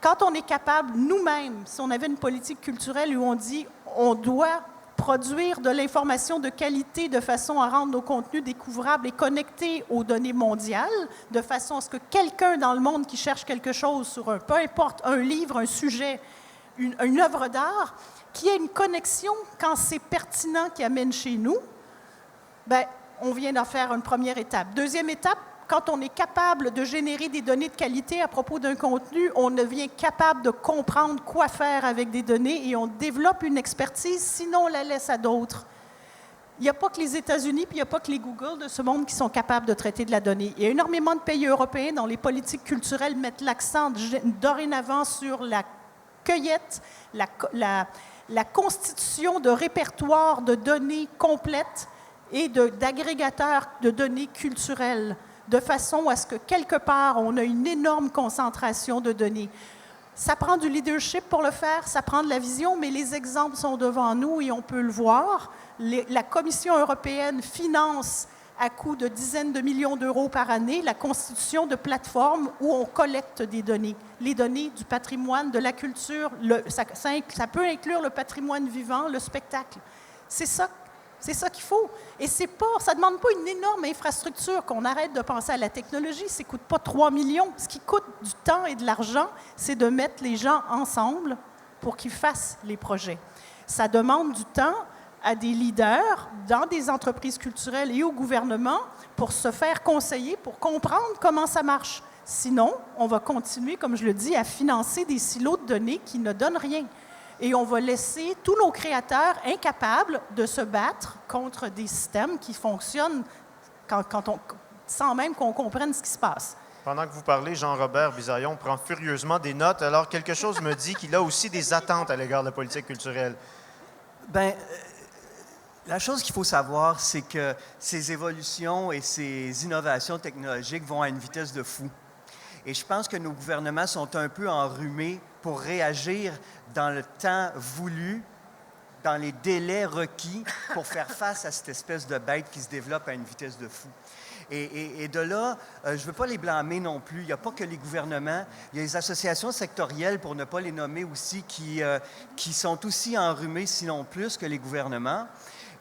Quand on est capable, nous-mêmes, si on avait une politique culturelle où on dit on doit produire de l'information de qualité de façon à rendre nos contenus découvrables et connectés aux données mondiales, de façon à ce que quelqu'un dans le monde qui cherche quelque chose sur peu importe, un livre, un sujet, une œuvre d'art, qui ait une connexion quand c'est pertinent qui amène chez nous, bien, on vient d'en faire une première étape. Deuxième étape, quand on est capable de générer des données de qualité à propos d'un contenu, on devient capable de comprendre quoi faire avec des données et on développe une expertise, sinon on la laisse à d'autres. il n'y a pas que les États-Unis, puis il n'y a pas que les Google de ce monde qui sont capables de traiter de la donnée. Il y a énormément de pays européens dont les politiques culturelles mettent l'accent dorénavant sur la cueillette, la constitution de répertoires de données complètes et d'agrégateurs de données culturelles, de façon à ce que quelque part, on a une énorme concentration de données. Ça prend du leadership pour le faire, ça prend de la vision, mais les exemples sont devant nous et on peut le voir. La Commission européenne finance à coût de dizaines de millions d'euros par année la constitution de plateformes où on collecte des données. Les données du patrimoine, de la culture, ça peut inclure le patrimoine vivant, le spectacle. C'est ça qu'il faut. Et ça ne demande pas une énorme infrastructure, qu'on arrête de penser à la technologie. Ça ne coûte pas 3 millions. Ce qui coûte du temps et de l'argent, c'est de mettre les gens ensemble pour qu'ils fassent les projets. Ça demande du temps à des leaders dans des entreprises culturelles et au gouvernement pour se faire conseiller, pour comprendre comment ça marche. Sinon, on va continuer, comme je le dis, à financer des silos de données qui ne donnent rien. Et on va laisser tous nos créateurs incapables de se battre contre des systèmes qui fonctionnent sans même qu'on comprenne ce qui se passe. Pendant que vous parlez, Jean-Robert Bisaillon prend furieusement des notes. Alors, quelque chose me dit qu'il a aussi des attentes à l'égard de la politique culturelle. Bien, la chose qu'il faut savoir, c'est que ces évolutions et ces innovations technologiques vont à une vitesse de fou. Et je pense que nos gouvernements sont un peu enrhumés pour réagir dans le temps voulu, dans les délais requis pour faire face à cette espèce de bête qui se développe à une vitesse de fou. Et de là, je ne veux pas les blâmer non plus. Il n'y a pas que les gouvernements. Il y a les associations sectorielles, pour ne pas les nommer aussi, qui sont aussi enrhumées, sinon plus, que les gouvernements.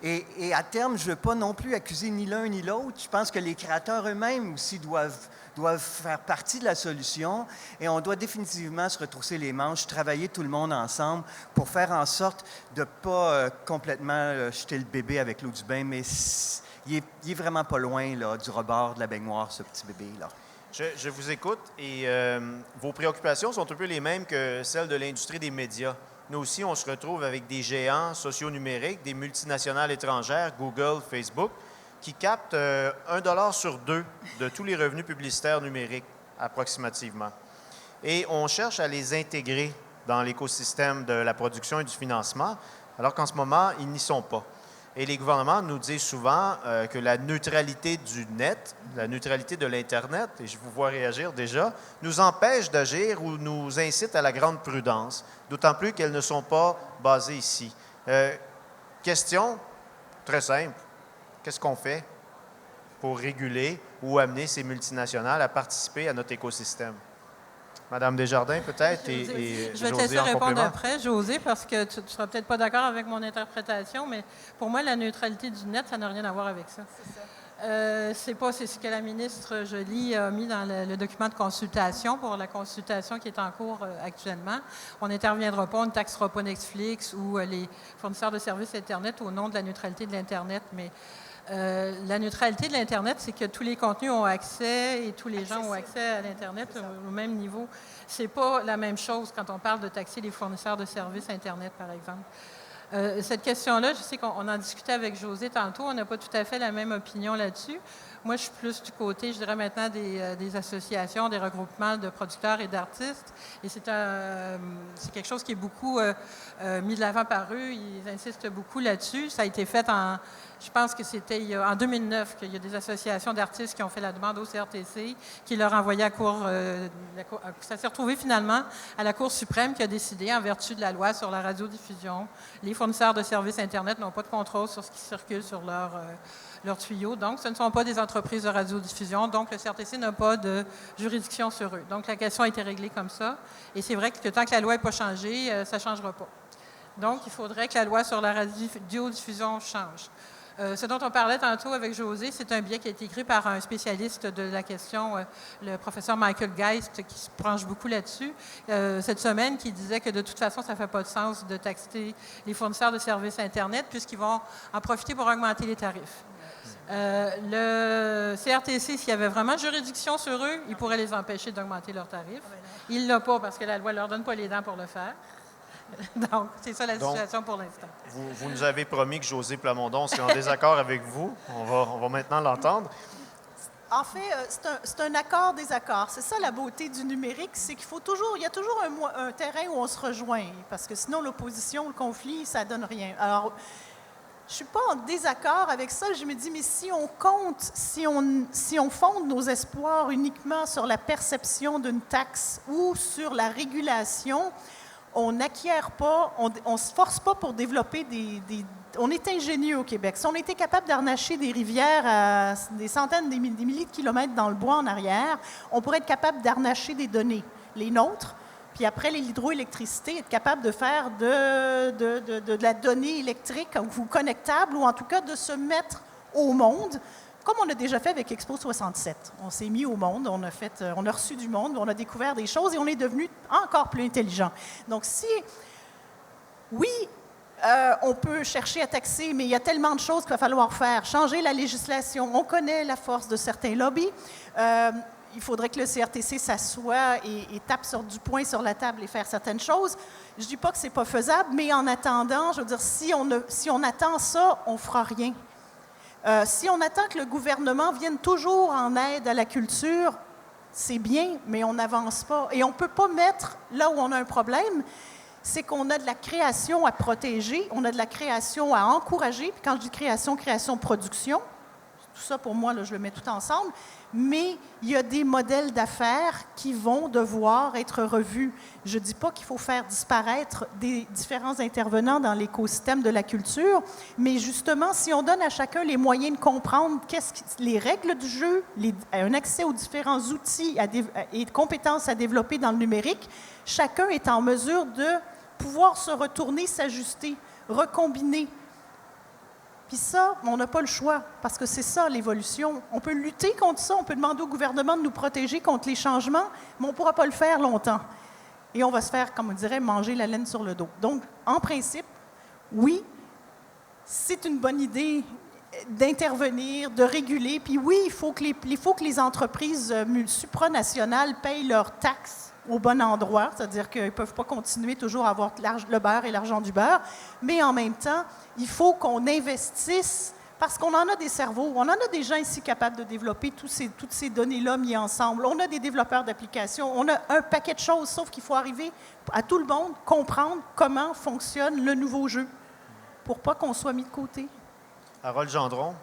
Et à terme, je ne veux pas non plus accuser ni l'un ni l'autre. Je pense que les créateurs eux-mêmes aussi doivent faire partie de la solution et on doit définitivement se retrousser les manches, travailler tout le monde ensemble pour faire en sorte de ne pas complètement jeter le bébé avec l'eau du bain, mais il est vraiment pas loin là, du rebord de la baignoire, ce petit bébé-là. Je vous écoute et vos préoccupations sont un peu les mêmes que celles de l'industrie des médias. Nous aussi, on se retrouve avec des géants socio-numériques, des multinationales étrangères, Google, Facebook, qui captent 1 $ sur 2 de tous les revenus publicitaires numériques, approximativement. Et on cherche à les intégrer dans l'écosystème de la production et du financement, alors qu'en ce moment, ils n'y sont pas. Et les gouvernements nous disent souvent que la neutralité du net, la neutralité de l'Internet, et je vous vois réagir déjà, nous empêche d'agir ou nous incite à la grande prudence, d'autant plus qu'elles ne sont pas basées ici. Question très simple. Qu'est-ce qu'on fait pour réguler ou amener ces multinationales à participer à notre écosystème? Madame Desjardins, peut-être, et je vais te laisser répondre après, José, parce que tu ne seras peut-être pas d'accord avec mon interprétation, mais pour moi, la neutralité du net, ça n'a rien à voir avec ça. C'est ce que la ministre Joly a mis dans le document de consultation pour la consultation qui est en cours actuellement. On n'interviendra pas, on ne taxera pas Netflix ou les fournisseurs de services Internet au nom de la neutralité de l'Internet, mais la neutralité de l'Internet, c'est que tous les contenus ont accès et tous les gens ont accès à l'Internet au même niveau. Ce n'est pas la même chose quand on parle de taxer les fournisseurs de services Internet, par exemple. Cette question-là, je sais qu'on en discutait avec José tantôt, on n'a pas tout à fait la même opinion là-dessus. Moi, je suis plus du côté, je dirais maintenant, des associations, des regroupements de producteurs et d'artistes. Et c'est quelque chose qui est beaucoup mis de l'avant par eux. Ils insistent beaucoup là-dessus. Ça a été fait je pense que c'était en 2009 qu'il y a des associations d'artistes qui ont fait la demande au CRTC, qui leur a envoyé à ça s'est retrouvé finalement à la Cour suprême qui a décidé, en vertu de la loi sur la radiodiffusion, les fournisseurs de services Internet n'ont pas de contrôle sur ce qui circule sur leurs tuyaux. Donc, ce ne sont pas des entreprises de radiodiffusion. Donc, le CRTC n'a pas de juridiction sur eux. Donc, la question a été réglée comme ça. Et c'est vrai que tant que la loi n'est pas changée, ça ne changera pas. Donc, il faudrait que la loi sur la radiodiffusion change. Ce dont on parlait tantôt avec José, c'est un biais qui a été écrit par un spécialiste de la question, le professeur Michael Geist, qui se penche beaucoup là-dessus, cette semaine, qui disait que de toute façon, ça ne fait pas de sens de taxer les fournisseurs de services Internet puisqu'ils vont en profiter pour augmenter les tarifs. Le CRTC, s'il y avait vraiment juridiction sur eux, il pourrait les empêcher d'augmenter leurs tarifs. Il ne l'a pas parce que la loi ne leur donne pas les dents pour le faire. Donc, c'est ça la Donc, situation pour l'instant. Vous nous avez promis que José Plamondon serait en désaccord avec vous. On va maintenant l'entendre. En fait, c'est un accord-désaccord. C'est ça la beauté du numérique, c'est il y a toujours un terrain où on se rejoint, parce que sinon l'opposition, le conflit, ça donne rien. Alors, je suis pas en désaccord avec ça. Je me dis, mais si on compte, si on fonde nos espoirs uniquement sur la perception d'une taxe ou sur la régulation, on n'acquiert pas, on ne se force pas pour développer on est ingénieux au Québec. Si on était capable d'arnacher des rivières à des centaines, des milliers de kilomètres dans le bois en arrière, on pourrait être capable d'arnacher des données, les nôtres, puis après l'hydroélectricité, être capable de faire de la donnée électrique ou connectable, ou en tout cas de se mettre au monde, comme on a déjà fait avec Expo 67. On s'est mis au monde, on a reçu du monde, on a découvert des choses et on est devenu encore plus intelligent. Donc oui, on peut chercher à taxer, mais il y a tellement de choses qu'il va falloir faire. Changer la législation. On connaît la force de certains lobbies. Il faudrait que le CRTC s'assoie et tape du poing sur la table et faire certaines choses. Je ne dis pas que ce n'est pas faisable, mais en attendant, je veux dire, si on attend ça, on ne fera rien. Si on attend que le gouvernement vienne toujours en aide à la culture, c'est bien, mais on n'avance pas. Et on ne peut pas mettre là où on a un problème, c'est qu'on a de la création à protéger, on a de la création à encourager. Puis quand je dis création, production, tout ça pour moi, là, je le mets tout ensemble, mais il y a des modèles d'affaires qui vont devoir être revus. Je ne dis pas qu'il faut faire disparaître des différents intervenants dans l'écosystème de la culture, mais justement, si on donne à chacun les moyens de comprendre les règles du jeu, un accès aux différents outils et compétences à développer dans le numérique, chacun est en mesure de pouvoir se retourner, s'ajuster, recombiner. Puis ça, on n'a pas le choix, parce que c'est ça l'évolution. On peut lutter contre ça, on peut demander au gouvernement de nous protéger contre les changements, mais on ne pourra pas le faire longtemps. Et on va se faire, comme on dirait, manger la laine sur le dos. Donc, en principe, oui, c'est une bonne idée d'intervenir, de réguler. Puis oui, il faut que les entreprises supranationales payent leurs taxes au bon endroit, c'est-à-dire qu'ils ne peuvent pas continuer toujours à avoir le beurre et l'argent du beurre, mais en même temps, il faut qu'on investisse, parce qu'on en a des cerveaux, on en a des gens ici capables de développer toutes ces données-là mises ensemble, on a des développeurs d'applications, on a un paquet de choses, sauf qu'il faut arriver à tout le monde, comprendre comment fonctionne le nouveau jeu, pour pas qu'on soit mis de côté. Harold Gendron,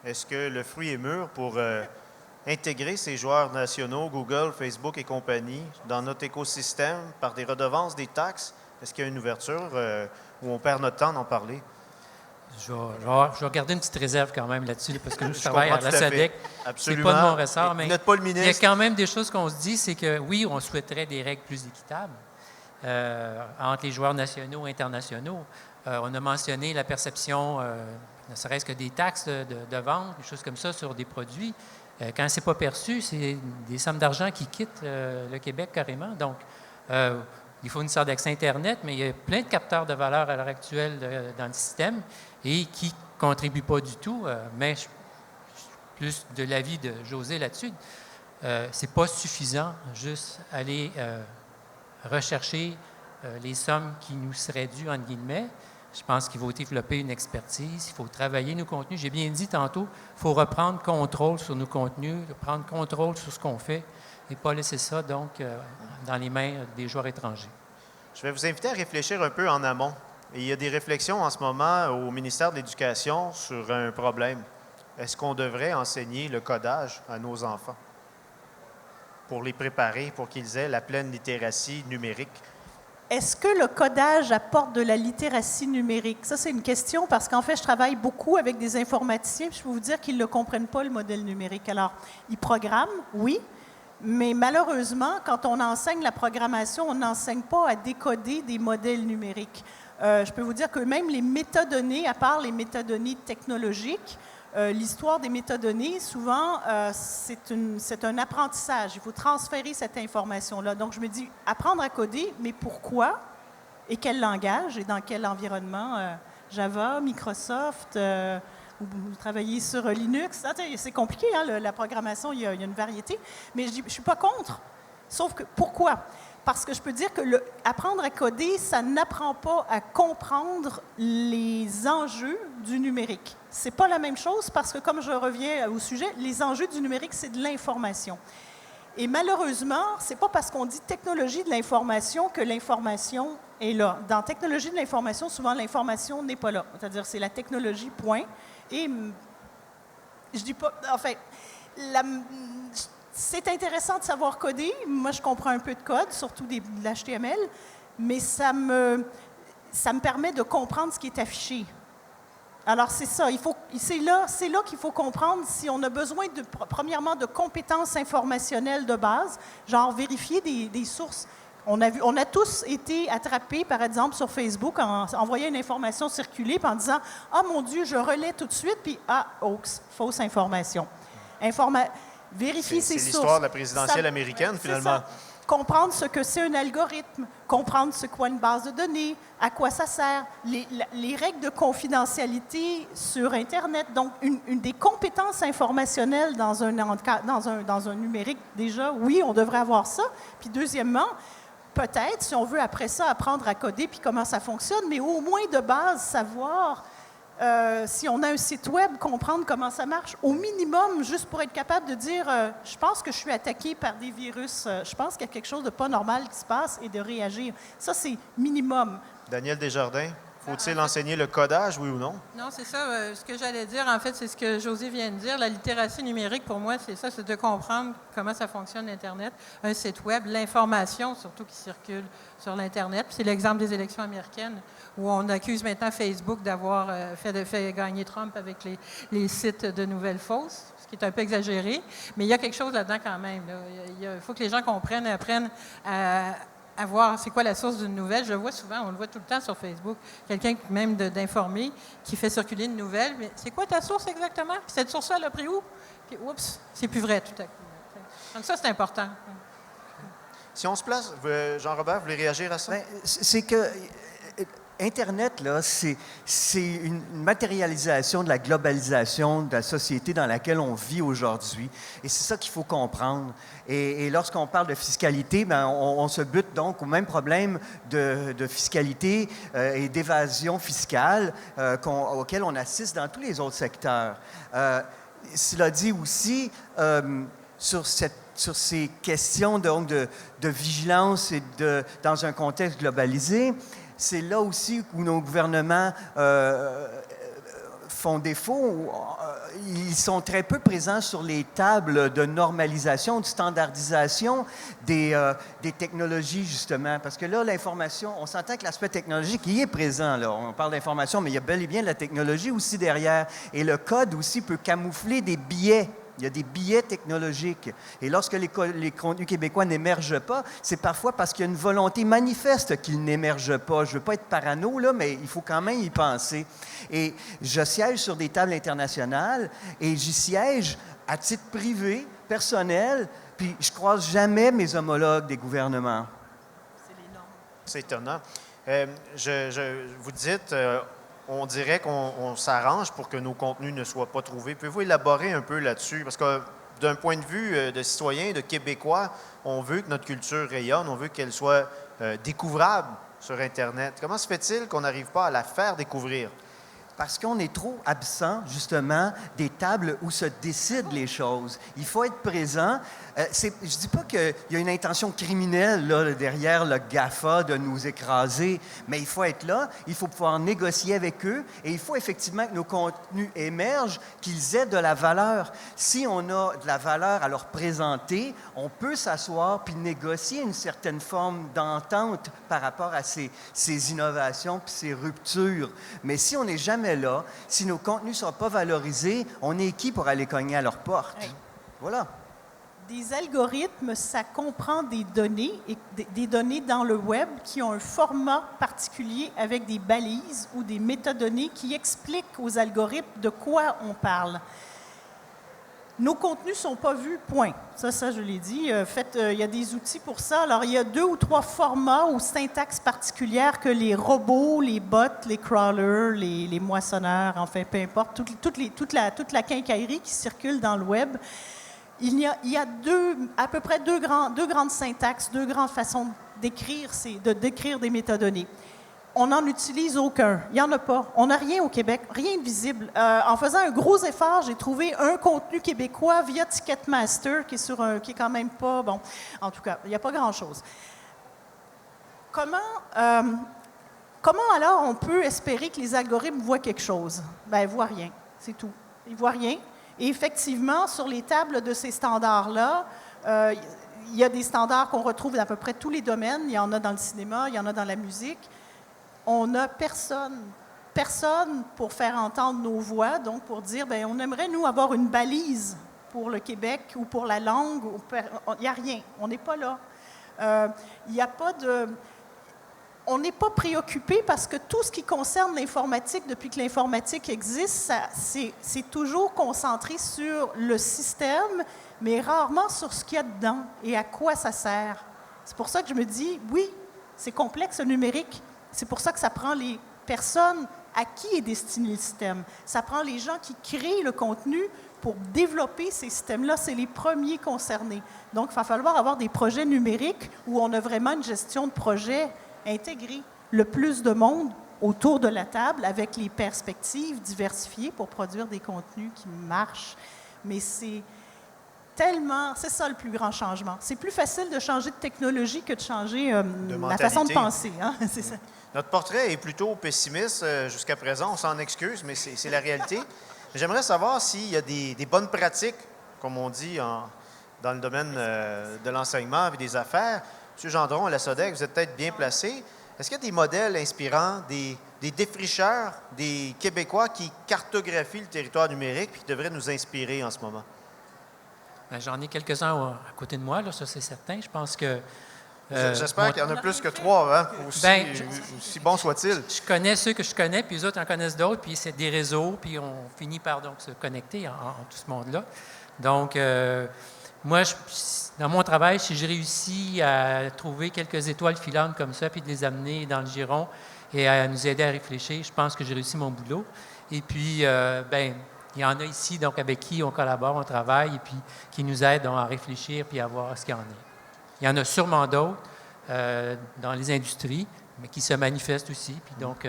est-ce que le fruit est mûr pour intégrer ces joueurs nationaux, Google, Facebook et compagnie, dans notre écosystème par des redevances, des taxes? Est-ce qu'il y a une ouverture où on perd notre temps d'en parler? Je vais garder une petite réserve quand même là-dessus, parce que je travaille à la SADC. Absolument. C'est pas de mon ressort, mais vous n'êtes pas le ministre. Il y a quand même des choses qu'on se dit, c'est que oui, on souhaiterait des règles plus équitables entre les joueurs nationaux et internationaux. On a mentionné la perception, ne serait-ce que des taxes de vente, des choses comme ça sur des produits. Quand ce n'est pas perçu, c'est des sommes d'argent qui quittent le Québec carrément. Donc, il faut une sorte d'accès Internet, mais il y a plein de capteurs de valeur à l'heure actuelle dans le système et qui ne contribuent pas du tout. Mais plus de l'avis de José là-dessus, c'est pas suffisant juste aller rechercher les sommes qui nous seraient dues, entre guillemets. Je pense qu'il faut développer une expertise, il faut travailler nos contenus. J'ai bien dit tantôt, il faut reprendre contrôle sur nos contenus, prendre contrôle sur ce qu'on fait et pas laisser ça, donc, dans les mains des joueurs étrangers. Je vais vous inviter à réfléchir un peu en amont. Et il y a des réflexions en ce moment au ministère de l'Éducation sur un problème. Est-ce qu'on devrait enseigner le codage à nos enfants pour les préparer, pour qu'ils aient la pleine littératie numérique? Est-ce que le codage apporte de la littératie numérique? Ça, c'est une question parce qu'en fait, je travaille beaucoup avec des informaticiens. Je peux vous dire qu'ils ne comprennent pas le modèle numérique. Alors, ils programment, oui, mais malheureusement, quand on enseigne la programmation, on n'enseigne pas à décoder des modèles numériques. Je peux vous dire que même les métadonnées, à part les métadonnées technologiques, l'histoire des métadonnées, souvent, c'est un apprentissage. Il faut transférer cette information-là. Donc, je me dis, apprendre à coder, mais pourquoi? Et quel langage? Et dans quel environnement? Java, Microsoft, vous travaillez sur Linux. C'est compliqué, hein, la programmation, il y a une variété. Mais je ne suis pas contre. Sauf que, pourquoi? Parce que je peux dire que apprendre à coder, ça n'apprend pas à comprendre les enjeux du numérique. Ce n'est pas la même chose parce que, comme je reviens au sujet, les enjeux du numérique, c'est de l'information. Et malheureusement, ce n'est pas parce qu'on dit technologie de l'information que l'information est là. Dans technologie de l'information, souvent, l'information n'est pas là. C'est-à-dire, c'est la technologie, point. Et je dis pas... Enfin, c'est intéressant de savoir coder. Moi, je comprends un peu de code, surtout de l'HTML, mais ça me permet de comprendre ce qui est affiché. Alors, c'est ça. C'est là qu'il faut comprendre si on a besoin, premièrement, de compétences informationnelles de base, genre vérifier des sources. On a tous été attrapés, par exemple, sur Facebook, en envoyant une information circuler, puis en disant « Ah, mon Dieu, je relais tout de suite », puis « Ah, hoax, fausse information ». Vérifier ses sources. C'est l'histoire de la présidentielle américaine, finalement. Ça. Comprendre ce que c'est un algorithme, comprendre ce qu'est une base de données, à quoi ça sert, les règles de confidentialité sur Internet. Donc, une des compétences informationnelles dans un numérique, déjà, oui, on devrait avoir ça. Puis deuxièmement, peut-être, si on veut après ça apprendre à coder puis comment ça fonctionne, mais au moins de base, savoir... si on a un site web, comprendre comment ça marche, au minimum, juste pour être capable de dire je pense que je suis attaqué par des virus, je pense qu'il y a quelque chose de pas normal qui se passe et de réagir. Ça, c'est minimum. Daniel Desjardins, faut-il enseigner le codage, oui ou non? Non, c'est ça. Ce que j'allais dire, en fait, c'est ce que José vient de dire. La littératie numérique, pour moi, c'est ça, c'est de comprendre comment ça fonctionne Internet, un site web, l'information, surtout qui circule sur l'Internet. C'est l'exemple des élections américaines, où on accuse maintenant Facebook d'avoir fait gagner Trump avec les sites de nouvelles fausses, ce qui est un peu exagéré. Mais il y a quelque chose là-dedans quand même. Il faut que les gens apprennent à voir c'est quoi la source d'une nouvelle. Je le vois souvent, on le voit tout le temps sur Facebook, quelqu'un même d'informé qui fait circuler une nouvelle. Mais c'est quoi ta source exactement? Puis cette source-là, elle a pris où? Puis oups, c'est plus vrai tout à coup. Donc ça, c'est important. Si on se place, Jean-Robert, vous voulez réagir à ça? Bien, c'est que Internet, là, c'est une matérialisation de la globalisation de la société dans laquelle on vit aujourd'hui. Et c'est ça qu'il faut comprendre. Et lorsqu'on parle de fiscalité, bien, on se bute donc au même problème de fiscalité et d'évasion fiscale auquel on assiste dans tous les autres secteurs. Cela dit aussi, sur ces questions donc, de vigilance et dans un contexte globalisé, c'est là aussi où nos gouvernements font défaut. Ils sont très peu présents sur les tables de normalisation, de standardisation des technologies, justement. Parce que là, l'information, on s'entend que l'aspect technologique, il est présent. Là. On parle d'information, mais il y a bel et bien de la technologie aussi derrière. Et le code aussi peut camoufler des biais. Il y a des biais technologiques. Et lorsque les contenus québécois n'émergent pas, c'est parfois parce qu'il y a une volonté manifeste qu'ils n'émergent pas. Je ne veux pas être parano, là, mais il faut quand même y penser. Et je siège sur des tables internationales et j'y siège à titre privé, personnel, puis je ne croise jamais mes homologues des gouvernements. C'est les normes. C'est étonnant. Vous dites... on dirait qu'on s'arrange pour que nos contenus ne soient pas trouvés. Pouvez-vous élaborer un peu là-dessus? Parce que d'un point de vue de citoyen, de Québécois, on veut que notre culture rayonne, on veut qu'elle soit découvrable sur Internet. Comment se fait-il qu'on n'arrive pas à la faire découvrir? Parce qu'on est trop absent, justement, des tables où se décident les choses. Il faut être présent. Je ne dis pas qu'il y a une intention criminelle là, derrière le GAFA de nous écraser, mais il faut être là, il faut pouvoir négocier avec eux et il faut effectivement que nos contenus émergent, qu'ils aient de la valeur. Si on a de la valeur à leur présenter, on peut s'asseoir puis négocier une certaine forme d'entente par rapport à ces innovations puis ces ruptures. Mais si on n'est jamais là, si nos contenus ne sont pas valorisés, on est qui pour aller cogner à leur porte? Oui. Voilà. Des algorithmes, ça comprend des données, et des données dans le web qui ont un format particulier avec des balises ou des métadonnées qui expliquent aux algorithmes de quoi on parle. Nos contenus ne sont pas vus, point. Ça, je l'ai dit. Il y a des outils pour ça. Alors, il y a 2 ou 3 formats ou syntaxes particulières que les robots, les bots, les crawlers, les moissonneurs, enfin, peu importe, toute la quincaillerie qui circule dans le web, il y a à peu près deux grandes syntaxes, deux grandes façons de décrire des métadonnées. On n'en utilise aucun. Il n'y en a pas. On n'a rien au Québec, rien de visible. En faisant un gros effort, j'ai trouvé un contenu québécois via Ticketmaster, qui est quand même pas bon. En tout cas, il n'y a pas grand-chose. Comment alors on peut espérer que les algorithmes voient quelque chose? Bien, ils ne voient rien. C'est tout. Ils ne voient rien. Et effectivement, sur les tables de ces standards-là, il y a des standards qu'on retrouve dans à peu près tous les domaines. Il y en a dans le cinéma, il y en a dans la musique. On n'a personne pour faire entendre nos voix, donc pour dire, bien, on aimerait, nous, avoir une balise pour le Québec ou pour la langue. Il n'y a rien. On n'est pas là. Il n'y a pas de... On n'est pas préoccupé parce que tout ce qui concerne l'informatique, depuis que l'informatique existe, c'est toujours concentré sur le système, mais rarement sur ce qu'il y a dedans et à quoi ça sert. C'est pour ça que je me dis, oui, c'est complexe le numérique. C'est pour ça que ça prend les personnes à qui est destiné le système. Ça prend les gens qui créent le contenu pour développer ces systèmes-là. C'est les premiers concernés. Donc, il va falloir avoir des projets numériques où on a vraiment une gestion de projet intégrée. Le plus de monde autour de la table avec les perspectives diversifiées pour produire des contenus qui marchent. Mais c'est ça le plus grand changement. C'est plus facile de changer de technologie que de changer la façon de penser. Hein? C'est ça. Notre portrait est plutôt pessimiste jusqu'à présent. On s'en excuse, mais c'est la réalité. J'aimerais savoir s'il y a des bonnes pratiques, comme on dit dans le domaine de l'enseignement et des affaires. M. Gendron, à la SODEC, vous êtes peut-être bien placé. Est-ce qu'il y a des modèles inspirants, des défricheurs, des Québécois qui cartographient le territoire numérique et qui devraient nous inspirer en ce moment? Bien, j'en ai quelques-uns à côté de moi, là, ça c'est certain. Je pense que... J'espère qu'il y en a plus que 3, hein, aussi bon soit-il. Je connais ceux que je connais, puis les autres en connaissent d'autres, puis c'est des réseaux, puis on finit par donc se connecter en tout ce monde-là. Donc, moi, dans mon travail, si j'ai réussi à trouver quelques étoiles filantes comme ça, puis de les amener dans le giron et à nous aider à réfléchir, je pense que j'ai réussi mon boulot. Et puis, il y en a ici donc avec qui on collabore, on travaille, et puis qui nous aident donc, à réfléchir puis à voir ce qu'il y en a. Il y en a sûrement d'autres dans les industries, mais qui se manifestent aussi. Puis donc,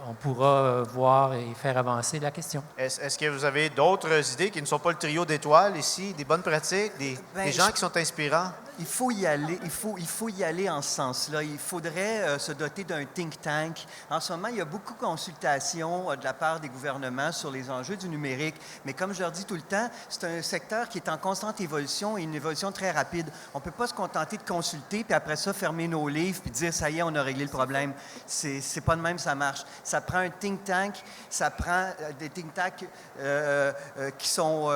on pourra voir et faire avancer la question. Est-ce que vous avez d'autres idées qui ne sont pas le trio d'étoiles ici, des bonnes pratiques, des gens qui sont inspirants? Il faut y aller, il faut y aller en ce sens-là. Il faudrait se doter d'un think tank. En ce moment, il y a beaucoup de consultations de la part des gouvernements sur les enjeux du numérique. Mais comme je leur dis tout le temps, c'est un secteur qui est en constante évolution et une évolution très rapide. On ne peut pas se contenter de consulter puis après ça fermer nos livres puis dire ça y est, on a réglé le problème. C'est pas de même, ça marche. Ça prend un think tank, ça prend des think tanks qui sont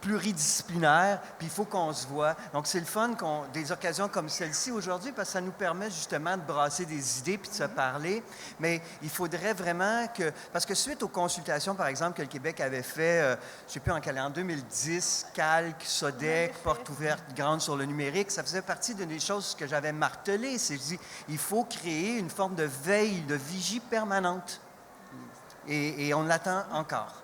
pluridisciplinaires, puis il faut qu'on se voit. Donc, c'est le fun des occasions comme celle-ci aujourd'hui, parce que ça nous permet justement de brasser des idées puis de se parler. Mais il faudrait vraiment que... Parce que suite aux consultations, par exemple, que le Québec avait fait, je ne sais plus en 2010, Calque, SODEC, Porte ouverte grande sur le numérique, ça faisait partie d'une des choses que j'avais martelées. C'est que il faut créer une forme de veille, de vigie permanente. Et on l'attend encore.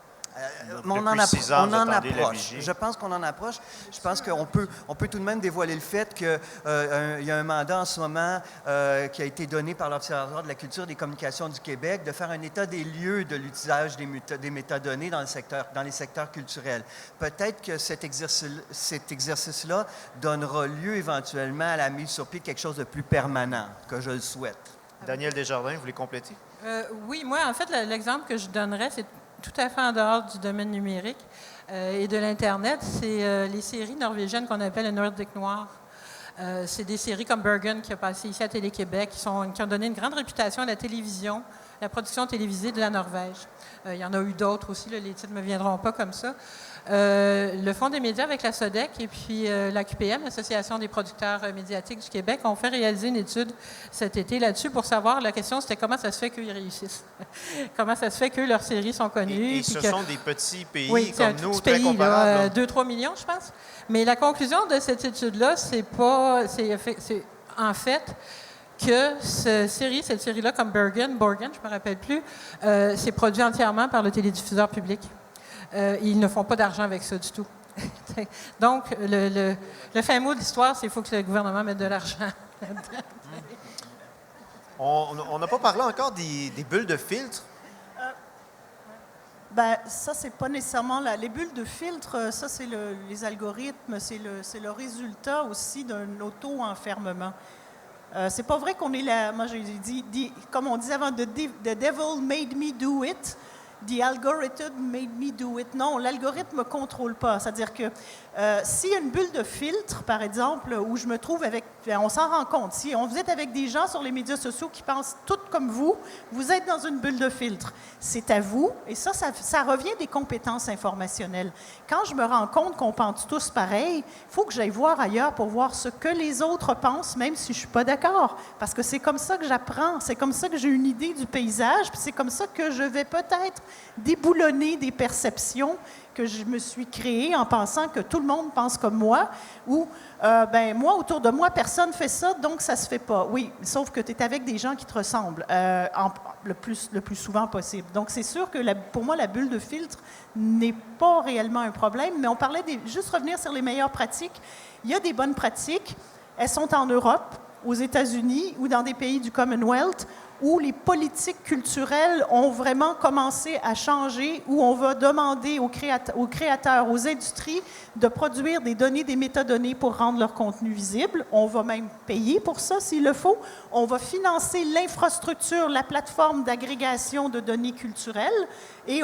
On en approche. Je pense qu'on en approche. Je pense qu'on peut tout de même dévoiler le fait qu'il y a un mandat en ce moment qui a été donné par l'Observatoire de la culture et des communications du Québec de faire un état des lieux de l'utilisage des métadonnées dans les secteurs culturels. Peut-être que cet exercice-là donnera lieu éventuellement à la mise sur pied de quelque chose de plus permanent, que je le souhaite. Daniel Desjardins, vous voulez compléter? Oui, moi, en fait, l'exemple que je donnerais, c'est tout à fait en dehors du domaine numérique et de l'Internet. C'est les séries norvégiennes qu'on appelle le Nordic Noir. C'est des séries comme Bergen qui a passé ici à Télé-Québec, qui ont donné une grande réputation à la télévision, la production télévisée de la Norvège. Il y en a eu d'autres aussi, là, les titres ne me viendront pas comme ça. Le Fonds des médias avec la SODEC et puis la QPM, l'Association des producteurs médiatiques du Québec, ont fait réaliser une étude cet été là-dessus pour savoir, la question c'était comment ça se fait qu'ils réussissent. Comment ça se fait que leurs séries sont connues. Et ce sont des petits pays comme nous, très pays, comparables. 2-3 millions, je pense. Mais la conclusion de cette étude-là, c'est en fait que cette série-là, comme Borgen, je ne me rappelle plus, c'est produit entièrement par le télédiffuseur public. Ils ne font pas d'argent avec ça du tout. Donc, le fin mot de l'histoire, c'est qu'il faut que le gouvernement mette de l'argent. On n'a pas parlé encore des bulles de filtre. Ben, ça, c'est pas nécessairement les bulles de filtre, ça, c'est les algorithmes, c'est le résultat aussi d'un auto-enfermement. C'est pas vrai qu'on est là. Moi, j'ai dit, comme on disait avant, the devil made me do it. The algorithm made me do it. Non, l'algorithme ne me contrôle pas. C'est-à-dire que s'il y a une bulle de filtre, par exemple, où je me trouve avec... On s'en rend compte. Si vous êtes avec des gens sur les médias sociaux qui pensent tout comme vous êtes dans une bulle de filtre. C'est à vous. Et ça revient des compétences informationnelles. Quand je me rends compte qu'on pense tous pareil, il faut que j'aille voir ailleurs pour voir ce que les autres pensent, même si je ne suis pas d'accord. Parce que c'est comme ça que j'apprends. C'est comme ça que j'ai une idée du paysage. Puis c'est comme ça que je vais peut-être déboulonner des perceptions que je me suis créées en pensant que tout le monde pense comme moi, ou moi, autour de moi, personne ne fait ça, donc ça ne se fait pas. Oui, sauf que tu es avec des gens qui te ressemblent le plus souvent possible. Donc, c'est sûr que pour moi, la bulle de filtre n'est pas réellement un problème, mais on parlait juste revenir sur les meilleures pratiques. Il y a des bonnes pratiques. Elles sont en Europe, aux États-Unis ou dans des pays du Commonwealth, où les politiques culturelles ont vraiment commencé à changer, où on va demander aux créateurs, aux industries de produire des données, des métadonnées pour rendre leur contenu visible. On va même payer pour ça s'il le faut. On va financer l'infrastructure, la plateforme d'agrégation de données culturelles, et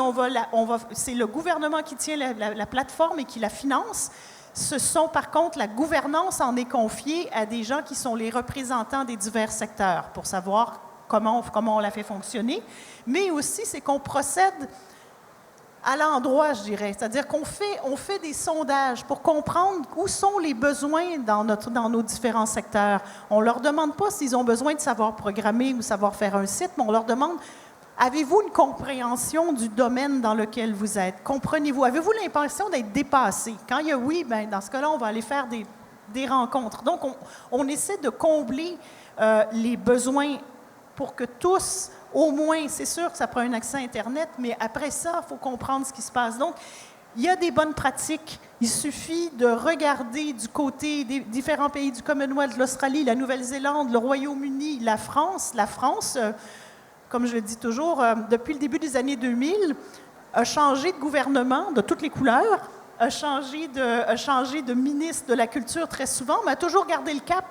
c'est le gouvernement qui tient la plateforme et qui la finance. Par contre, la gouvernance en est confiée à des gens qui sont les représentants des divers secteurs pour savoir comment on la fait fonctionner, mais aussi c'est qu'on procède à l'endroit, je dirais. C'est-à-dire qu'on fait des sondages pour comprendre où sont les besoins dans nos différents secteurs. On ne leur demande pas s'ils ont besoin de savoir programmer ou savoir faire un site, mais on leur demande, avez-vous une compréhension du domaine dans lequel vous êtes? Comprenez-vous? Avez-vous l'impression d'être dépassé? Quand il y a oui, bien, dans ce cas-là, on va aller faire des rencontres. Donc, on essaie de combler les besoins pour que tous, au moins, c'est sûr que ça prend un accès Internet, mais après ça, il faut comprendre ce qui se passe. Donc, il y a des bonnes pratiques. Il suffit de regarder du côté des différents pays du Commonwealth, l'Australie, la Nouvelle-Zélande, le Royaume-Uni, la France. La France, comme je le dis toujours, depuis le début des années 2000, a changé de gouvernement de toutes les couleurs, a changé de ministre de la Culture très souvent, mais a toujours gardé le cap.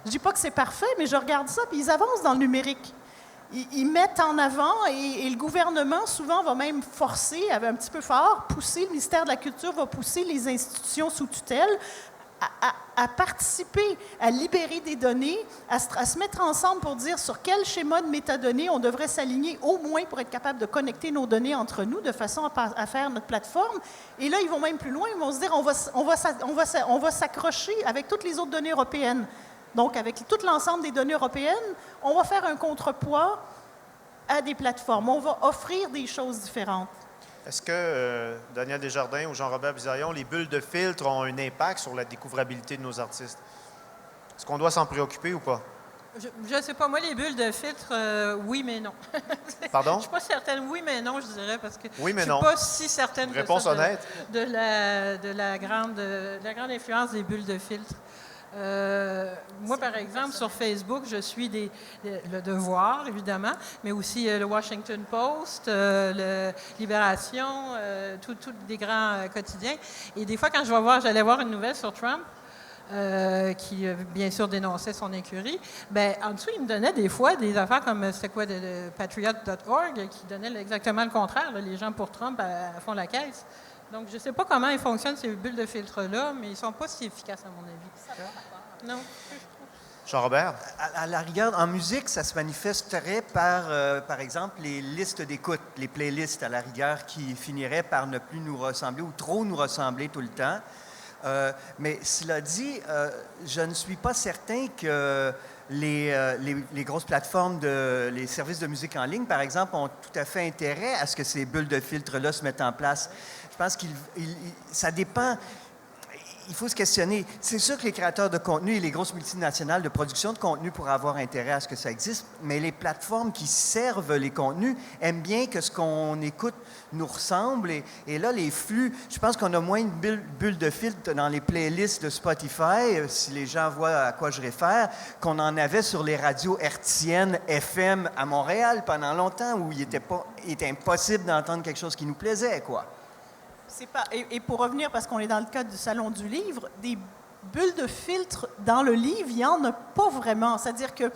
Je ne dis pas que c'est parfait, mais je regarde ça, puis ils avancent dans le numérique. Ils mettent en avant, et le gouvernement, souvent, va même forcer, un petit peu fort, le ministère de la Culture va pousser les institutions sous tutelle à participer, à libérer des données, à se mettre ensemble pour dire sur quel schéma de métadonnées on devrait s'aligner, au moins pour être capable de connecter nos données entre nous, de façon à faire notre plateforme. Et là, ils vont même plus loin, ils vont se dire, on va s'accrocher avec toutes les autres données européennes. Donc, avec tout l'ensemble des données européennes, on va faire un contrepoids à des plateformes. On va offrir des choses différentes. Est-ce que Daniel Desjardins ou Jean-Robert Bisaillon, les bulles de filtre ont un impact sur la découvrabilité de nos artistes? Est-ce qu'on doit s'en préoccuper ou pas? Je ne sais pas. Moi, les bulles de filtre, oui, mais non. Pardon? Je ne suis pas certaine. Oui, mais non, je dirais, parce que oui, mais je ne suis pas si certaine Réponse honnête. de la grande influence des bulles de filtre. Moi, par exemple, sur Facebook, je suis le Devoir, évidemment, mais aussi le Washington Post, le Libération, tous des grands quotidiens. Et des fois, quand j'allais voir une nouvelle sur Trump, qui, bien sûr, dénonçait son incurie, bien, en dessous, il me donnait des fois des affaires comme, c'était quoi, de patriot.org, qui donnait exactement le contraire. Là, les gens pour Trump font la caisse. Donc, je ne sais pas comment ils fonctionnent, ces bulles de filtre-là, mais ils ne sont pas si efficaces, à mon avis. Non. Jean-Robert? À la rigueur, en musique, ça se manifesterait par exemple, les listes d'écoute, les playlists, à la rigueur, qui finiraient par ne plus nous ressembler ou trop nous ressembler tout le temps. Mais cela dit, je ne suis pas certain que les grosses plateformes, les services de musique en ligne, par exemple, ont tout à fait intérêt à ce que ces bulles de filtre-là se mettent en place. Je pense que ça dépend. il faut se questionner. C'est sûr que les créateurs de contenu et les grosses multinationales de production de contenu pourraient avoir intérêt à ce que ça existe, mais les plateformes qui servent les contenus aiment bien que ce qu'on écoute nous ressemble. Et là, les flux, je pense qu'on a moins une bulle de filtre dans les playlists de Spotify, si les gens voient à quoi je réfère, qu'on en avait sur les radios hertziennes FM à Montréal pendant longtemps, où il était impossible d'entendre quelque chose qui nous plaisait, quoi. Et pour revenir, parce qu'on est dans le cadre du Salon du livre, des bulles de filtre dans le livre, il n'y en a pas vraiment. C'est-à-dire que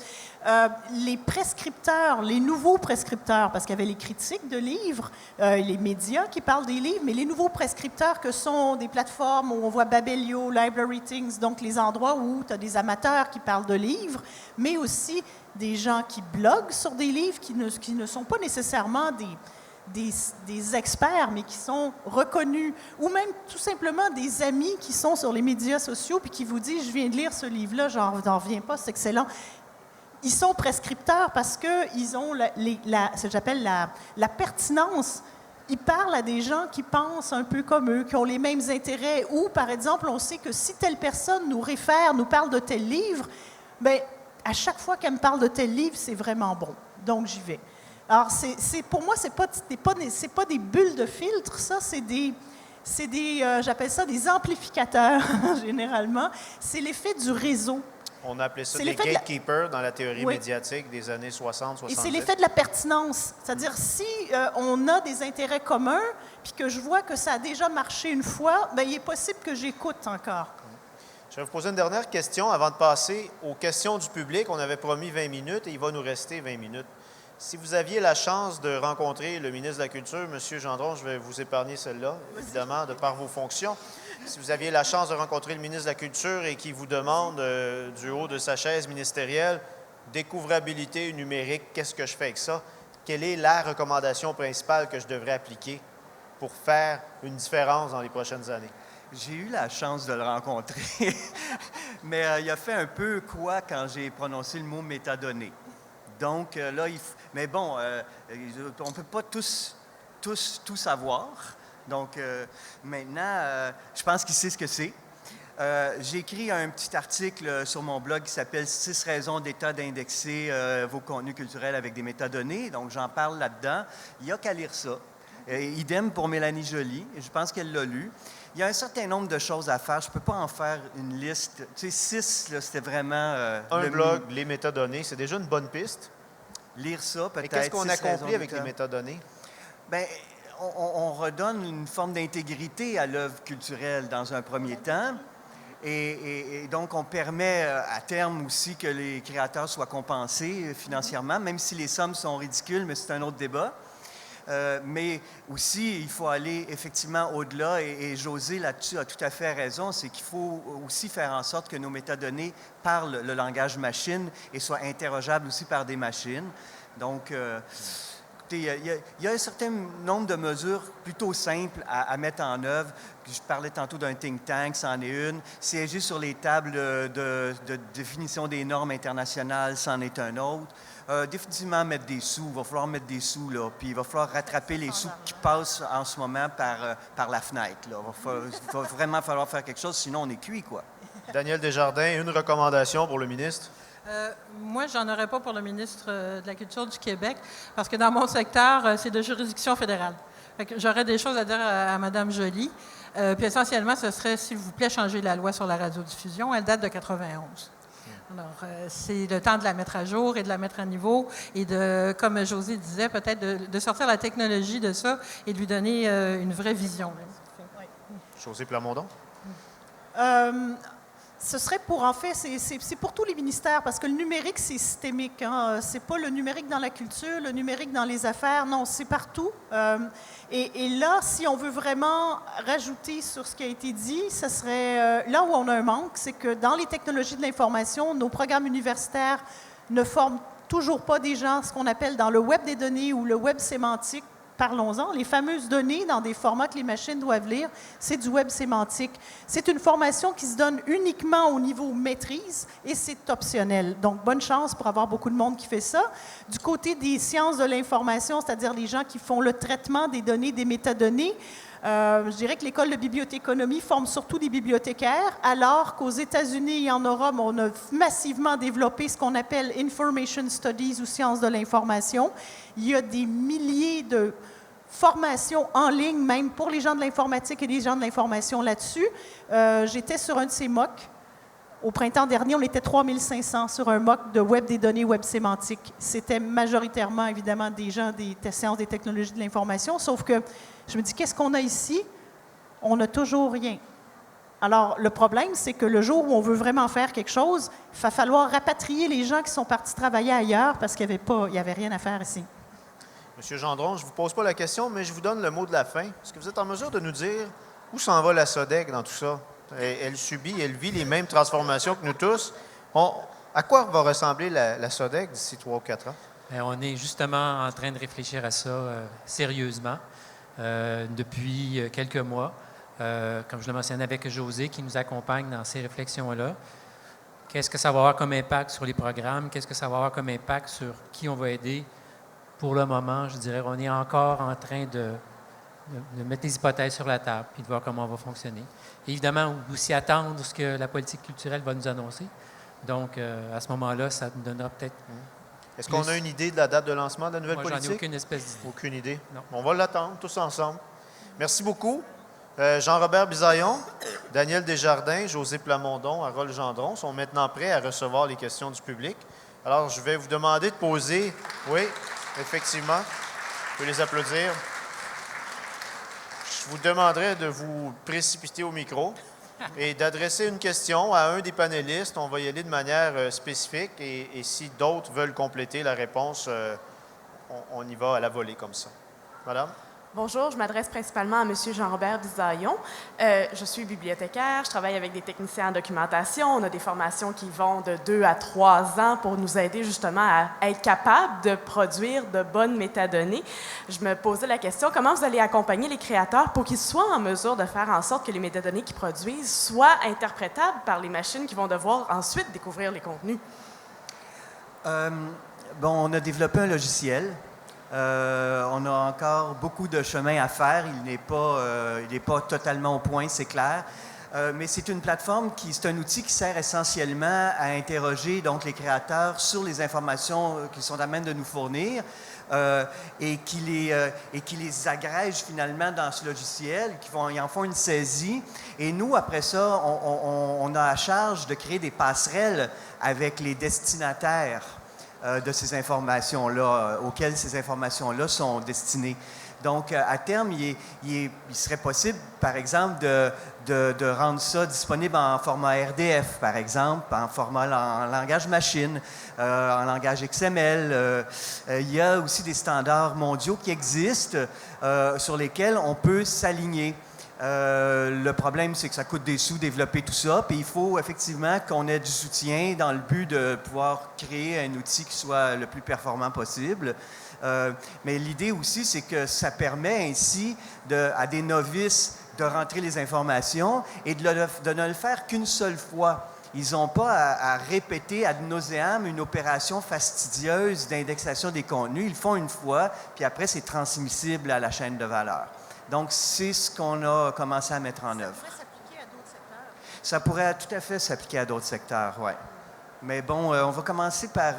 les prescripteurs, les nouveaux prescripteurs, parce qu'il y avait les critiques de livres, les médias qui parlent des livres, mais les nouveaux prescripteurs que sont des plateformes où on voit Babelio, Library Things, donc les endroits où tu as des amateurs qui parlent de livres, mais aussi des gens qui bloguent sur des livres qui ne sont pas nécessairement des experts, mais qui sont reconnus, ou même tout simplement des amis qui sont sur les médias sociaux puis qui vous disent « Je viens de lire ce livre-là, j'en reviens pas, c'est excellent ». Ils sont prescripteurs parce qu'ils ont ce que j'appelle la pertinence. Ils parlent à des gens qui pensent un peu comme eux, qui ont les mêmes intérêts, ou, par exemple, on sait que si telle personne nous réfère, nous parle de tel livre, bien, à chaque fois qu'elle me parle de tel livre, c'est vraiment bon. Donc, j'y vais. Alors, pour moi, c'est pas des bulles de filtre, ça, c'est des j'appelle ça des amplificateurs, généralement. C'est l'effet du réseau. On appelait ça des gatekeepers dans la théorie médiatique des années 60-70. Et c'est l'effet de la pertinence. C'est-à-dire, si on a des intérêts communs, puis que je vois que ça a déjà marché une fois, bien, il est possible que j'écoute encore. Je vais vous poser une dernière question avant de passer aux questions du public. On avait promis 20 minutes et il va nous rester 20 minutes. Si vous aviez la chance de rencontrer le ministre de la Culture, M. Gendron, je vais vous épargner celle-là, évidemment, de par vos fonctions. Si vous aviez la chance de rencontrer le ministre de la Culture et qu'il vous demande, du haut de sa chaise ministérielle, découvrabilité numérique, qu'est-ce que je fais avec ça? Quelle est la recommandation principale que je devrais appliquer pour faire une différence dans les prochaines années? J'ai eu la chance de le rencontrer, mais il a fait un peu quoi quand j'ai prononcé le mot métadonnées. Donc là, mais bon, on ne peut pas tout savoir. Donc maintenant, je pense qu'il sait ce que c'est. J'ai écrit un petit article sur mon blog qui s'appelle « 6 raisons d'État d'indexer vos contenus culturels avec des métadonnées ». Donc j'en parle là-dedans. Il n'y a qu'à lire ça. Idem pour Mélanie Joly. Je pense qu'elle l'a lu. Il y a un certain nombre de choses à faire. Je ne peux pas en faire une liste. Tu sais, 6, là, c'était vraiment... un blog, les métadonnées, c'est déjà une bonne piste. Lire ça, peut-être. Mais qu'est-ce qu'on accomplit avec les métadonnées? Bien, on redonne une forme d'intégrité à l'œuvre culturelle dans un premier temps. Et donc, on permet à terme aussi que les créateurs soient compensés financièrement, même si les sommes sont ridicules, mais c'est un autre débat. Mais aussi, il faut aller effectivement au-delà, et José là-dessus a tout à fait raison, c'est qu'il faut aussi faire en sorte que nos métadonnées parlent le langage machine et soient interrogeables aussi par des machines. Donc, écoutez, il y a un certain nombre de mesures plutôt simples à mettre en œuvre. Je parlais tantôt d'un think tank, c'en est une. Siéger sur les tables de définition des normes internationales, c'en est un autre. Définitivement mettre des sous. Il va falloir mettre des sous, là. Puis il va falloir rattraper les sous qui passent en ce moment par la fenêtre, là. Il va vraiment falloir faire quelque chose, sinon on est cuit, quoi. Daniel Desjardins, une recommandation pour le ministre? Moi, j'en aurais pas pour le ministre de la Culture du Québec, parce que dans mon secteur, c'est de juridiction fédérale. J'aurais des choses à dire à Mme Joly. Puis essentiellement, ce serait, s'il vous plaît, changer la loi sur la radiodiffusion. Elle date de 91. Alors, c'est le temps de la mettre à jour et de la mettre à niveau et de, comme José disait, peut-être de sortir la technologie de ça et de lui donner une vraie vision. José Plamondon? Ce serait pour, en fait, c'est pour tous les ministères, parce que le numérique, c'est systémique. Hein? C'est pas le numérique dans la culture, le numérique dans les affaires, non, c'est partout. Et là, si on veut vraiment rajouter sur ce qui a été dit, ce serait là où on a un manque, c'est que dans les technologies de l'information, nos programmes universitaires ne forment toujours pas des gens, ce qu'on appelle dans le web des données ou le web sémantique. Parlons-en, les fameuses données dans des formats que les machines doivent lire, c'est du web sémantique. C'est une formation qui se donne uniquement au niveau maîtrise et c'est optionnel. Donc, bonne chance pour avoir beaucoup de monde qui fait ça. Du côté des sciences de l'information, c'est-à-dire les gens qui font le traitement des données, des métadonnées, Je dirais que l'école de bibliothéconomie forme surtout des bibliothécaires, alors qu'aux États-Unis et en Europe, on a massivement développé ce qu'on appelle Information Studies ou sciences de l'information. Il y a des milliers de formations en ligne, même pour les gens de l'informatique et les gens de l'information là-dessus. J'étais sur un de ces MOOC. Au printemps dernier, on était 3500 sur un MOOC de web des données, web sémantique. C'était majoritairement, évidemment, des gens des sciences des technologies de l'information, sauf que je me dis, qu'est-ce qu'on a ici? On n'a toujours rien. Alors, le problème, c'est que le jour où on veut vraiment faire quelque chose, il va falloir rapatrier les gens qui sont partis travailler ailleurs parce qu'il n'y avait rien à faire ici. Monsieur Gendron, je ne vous pose pas la question, mais je vous donne le mot de la fin. Est-ce que vous êtes en mesure de nous dire où s'en va la SODEC dans tout ça? Elle vit les mêmes transformations que nous tous. À quoi va ressembler la SODEC d'ici 3 ou 4 ans? On est justement en train de réfléchir à ça sérieusement depuis quelques mois. Comme je le mentionnais avec José, qui nous accompagne dans ces réflexions-là. Qu'est-ce que ça va avoir comme impact sur les programmes? Qu'est-ce que ça va avoir comme impact sur qui on va aider? Pour le moment, je dirais, on est encore en train de mettre les hypothèses sur la table et de voir comment on va fonctionner. Et évidemment, aussi attendre ce que la politique culturelle va nous annoncer. Donc, à ce moment-là, ça nous donnera peut-être... Est-ce qu'on a une idée de la date de lancement de la nouvelle politique? Moi, j'en ai aucune espèce d'idée. Aucune idée? Non. On va l'attendre tous ensemble. Merci beaucoup. Jean-Robert Bisaillon, Daniel Desjardins, José Plamondon, Harold Gendron sont maintenant prêts à recevoir les questions du public. Alors, je vais vous demander de poser... Oui, effectivement. Vous pouvez les applaudir. Je vous demanderai de vous précipiter au micro et d'adresser une question à un des panélistes. On va y aller de manière spécifique et si d'autres veulent compléter la réponse, on y va à la volée comme ça. Madame? Bonjour, je m'adresse principalement à M. Jean-Robert Bisaillon. Je suis bibliothécaire, je travaille avec des techniciens en documentation. On a des formations qui vont de 2 à 3 ans pour nous aider justement à être capables de produire de bonnes métadonnées. Je me posais la question, comment vous allez accompagner les créateurs pour qu'ils soient en mesure de faire en sorte que les métadonnées qu'ils produisent soient interprétables par les machines qui vont devoir ensuite découvrir les contenus? On a développé un logiciel. On a encore beaucoup de chemin à faire. Il n'est pas totalement au point, c'est clair. Mais c'est une plateforme c'est un outil qui sert essentiellement à interroger donc les créateurs sur les informations qu'ils sont à même de nous fournir et qui les agrège finalement dans ce logiciel, ils en font une saisie. Et nous, après ça, on a à charge de créer des passerelles avec les destinataires de ces informations-là, auxquelles ces informations-là sont destinées. Donc, à terme, il serait possible, par exemple, de rendre ça disponible en format RDF, par exemple, en format en langage machine, en langage XML. Il y a aussi des standards mondiaux qui existent sur lesquels on peut s'aligner. Le problème, c'est que ça coûte des sous développer tout ça, puis il faut effectivement qu'on ait du soutien dans le but de pouvoir créer un outil qui soit le plus performant possible. Mais l'idée aussi, c'est que ça permet ainsi à des novices de rentrer les informations et de ne le faire qu'une seule fois. Ils n'ont pas à répéter ad nauseam une opération fastidieuse d'indexation des contenus. Ils le font une fois, puis après, c'est transmissible à la chaîne de valeur. Donc, c'est ce qu'on a commencé à mettre en œuvre. Ça pourrait s'appliquer à d'autres secteurs? Ça pourrait tout à fait s'appliquer à d'autres secteurs, oui. Mais bon, on va commencer par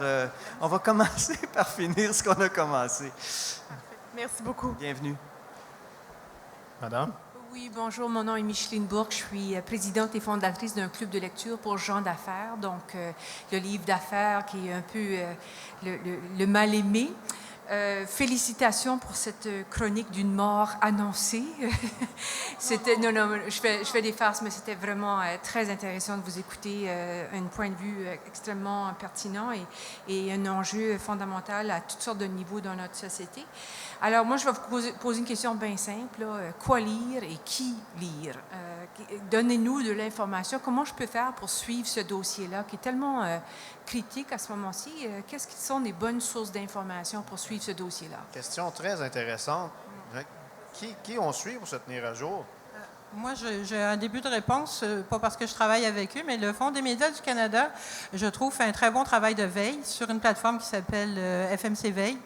finir ce qu'on a commencé. Parfait. Merci beaucoup. Bienvenue. Madame? Oui, bonjour, mon nom est Micheline Bourque, je suis présidente et fondatrice d'un club de lecture pour gens d'affaires, donc le livre d'affaires qui est un peu le mal-aimé. Félicitations pour cette chronique d'une mort annoncée. Je fais des farces, mais c'était vraiment très intéressant de vous écouter, un point de vue extrêmement pertinent et un enjeu fondamental à toutes sortes de niveaux dans notre société. Alors, moi, je vais vous poser une question bien simple. Quoi lire et qui lire? Donnez-nous de l'information. Comment je peux faire pour suivre ce dossier-là qui est tellement critique à ce moment-ci? Qu'est-ce qui sont les bonnes sources d'information pour suivre ce dossier-là? Question très intéressante. Qui on suit pour se tenir à jour? Moi, j'ai un début de réponse, pas parce que je travaille avec eux, mais le Fonds des médias du Canada, je trouve, fait un très bon travail de veille sur une plateforme qui s'appelle FMC Veille.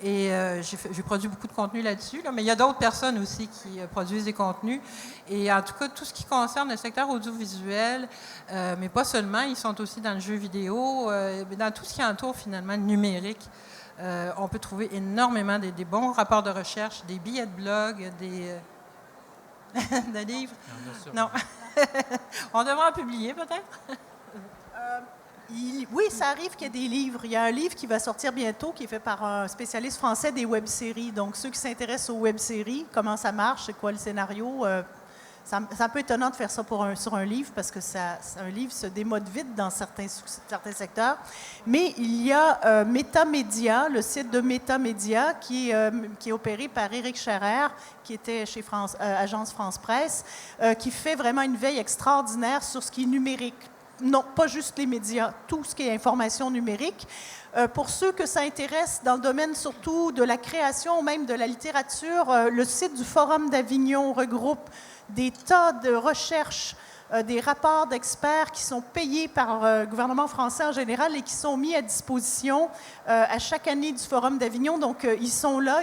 Et j'ai produit beaucoup de contenu là-dessus, mais il y a d'autres personnes aussi qui produisent des contenus. Et en tout cas, tout ce qui concerne le secteur audiovisuel, mais pas seulement, ils sont aussi dans le jeu vidéo, dans tout ce qui entoure finalement le numérique. On peut trouver énormément des bons rapports de recherche, des billets de blog, des livres. Non. On devrait en publier peut-être? Oui, ça arrive qu'il y ait des livres. Il y a un livre qui va sortir bientôt qui est fait par un spécialiste français des web-séries. Donc, ceux qui s'intéressent aux web-séries, comment ça marche, c'est quoi le scénario, c'est un peu étonnant de faire ça sur un livre parce que un livre se démode vite dans certains secteurs. Mais il y a Métamédia, le site de Métamédia, qui est opéré par Éric Scherer, qui était chez Agence France Presse, qui fait vraiment une veille extraordinaire sur ce qui est numérique. Non, pas juste les médias, tout ce qui est information numérique. Pour ceux que ça intéresse dans le domaine surtout de la création ou même de la littérature, le site du Forum d'Avignon regroupe des tas de recherches, des rapports d'experts qui sont payés par le gouvernement français en général et qui sont mis à disposition à chaque année du Forum d'Avignon. Donc, ils sont là,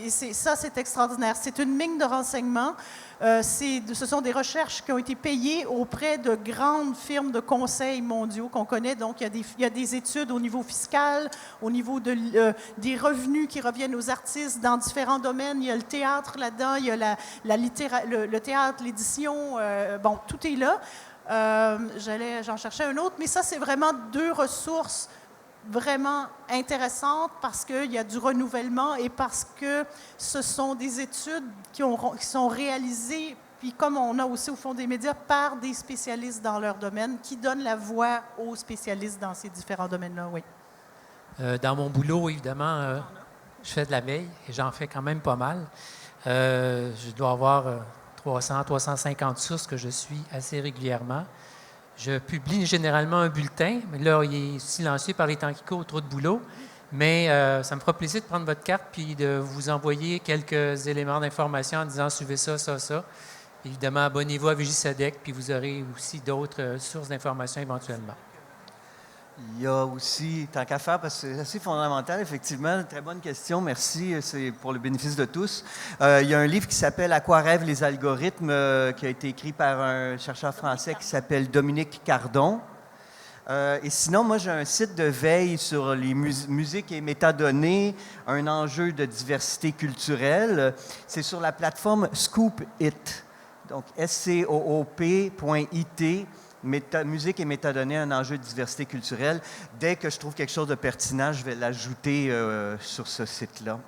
c'est extraordinaire. C'est une mine de renseignements. Ce sont des recherches qui ont été payées auprès de grandes firmes de conseils mondiaux qu'on connaît. Donc, il y a des études au niveau fiscal, au niveau des revenus qui reviennent aux artistes dans différents domaines. Il y a le théâtre là-dedans, il y a le théâtre, l'édition. Bon, tout est là. J'en cherchais un autre, mais ça, c'est vraiment deux ressources vraiment intéressantes parce qu'il y a du renouvellement et parce que ce sont des études qui sont réalisées, puis comme on a aussi au fond des médias, par des spécialistes dans leur domaine qui donnent la voix aux spécialistes dans ces différents domaines-là, oui. Dans mon boulot, évidemment, je fais de la veille et j'en fais quand même pas mal. Je dois avoir 300, 350 sources que je suis assez régulièrement. Je publie généralement un bulletin, mais là, il est silencieux par les temps qui courent, trop de boulot. Mais ça me fera plaisir de prendre votre carte puis de vous envoyer quelques éléments d'information en disant « suivez ça, ça, ça ». Évidemment, abonnez-vous à Vigisadec, puis vous aurez aussi d'autres sources d'informations éventuellement. Il y a aussi, tant qu'à faire, parce que c'est assez fondamental, effectivement, très bonne question, merci, c'est pour le bénéfice de tous. Il y a un livre qui s'appelle « À quoi rêvent les algorithmes » qui a été écrit par un chercheur français qui s'appelle Dominique Cardon. Et sinon, moi, j'ai un site de veille sur les musiques et métadonnées, un enjeu de diversité culturelle. C'est sur la plateforme Scoop It, donc scoop.it. Musique et métadonnées, un enjeu de diversité culturelle. Dès que je trouve quelque chose de pertinent, je vais l'ajouter sur ce site-là.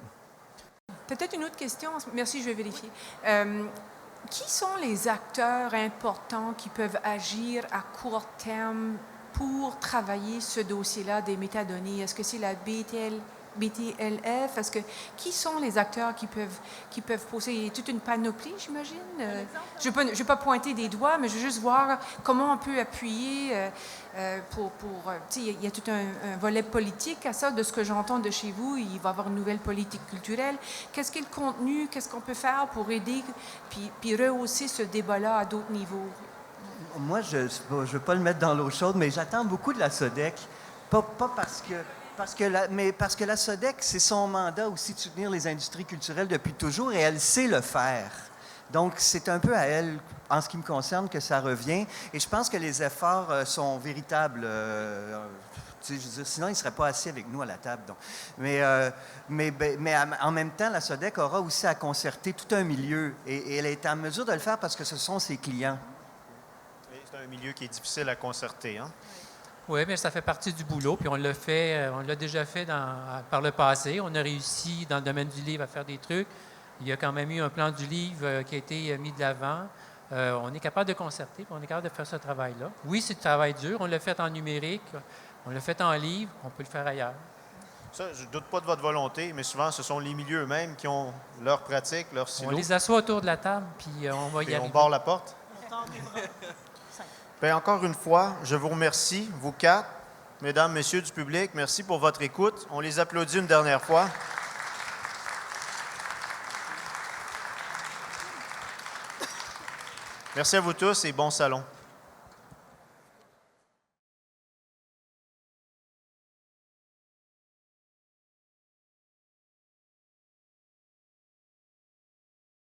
Peut-être une autre question. Merci, je vais vérifier. Qui sont les acteurs importants qui peuvent agir à court terme pour travailler ce dossier-là des métadonnées? Est-ce que c'est la BTLF? Qui sont les acteurs qui peuvent poser? Il y a toute une panoplie, j'imagine. Je ne vais pas pointer des doigts, mais je veux juste voir comment on peut appuyer il y a tout un volet politique à ça. De ce que j'entends de chez vous, il va y avoir une nouvelle politique culturelle. Qu'est-ce qu'est le contenu? Qu'est-ce qu'on peut faire pour aider puis rehausser ce débat-là à d'autres niveaux? Moi, je ne veux pas le mettre dans l'eau chaude, mais j'attends beaucoup de la SODEC. Pas parce que... Parce que la SODEC, c'est son mandat aussi de soutenir les industries culturelles depuis toujours et elle sait le faire. Donc, c'est un peu à elle, en ce qui me concerne, que ça revient. Et je pense que les efforts sont véritables. Je veux dire, sinon, ils ne seraient pas assis avec nous à la table. Donc. Mais en même temps, la SODEC aura aussi à concerter tout un milieu. Et elle est en mesure de le faire parce que ce sont ses clients. C'est un milieu qui est difficile à concerter, hein? Oui, mais ça fait partie du boulot, puis on l'a déjà fait par le passé. On a réussi, dans le domaine du livre, à faire des trucs. Il y a quand même eu un plan du livre qui a été mis de l'avant. On est capable de concerter, puis on est capable de faire ce travail-là. Oui, c'est du travail dur. On l'a fait en numérique, on l'a fait en livre, on peut le faire ailleurs. Ça, je ne doute pas de votre volonté, mais souvent, ce sont les milieux eux-mêmes qui ont leur pratique, leur silo. On les assoit autour de la table, puis on va y arriver. On barre la porte. Bien, encore une fois, je vous remercie, vous quatre, mesdames, messieurs du public. Merci pour votre écoute. On les applaudit une dernière fois. Merci à vous tous et bon salon.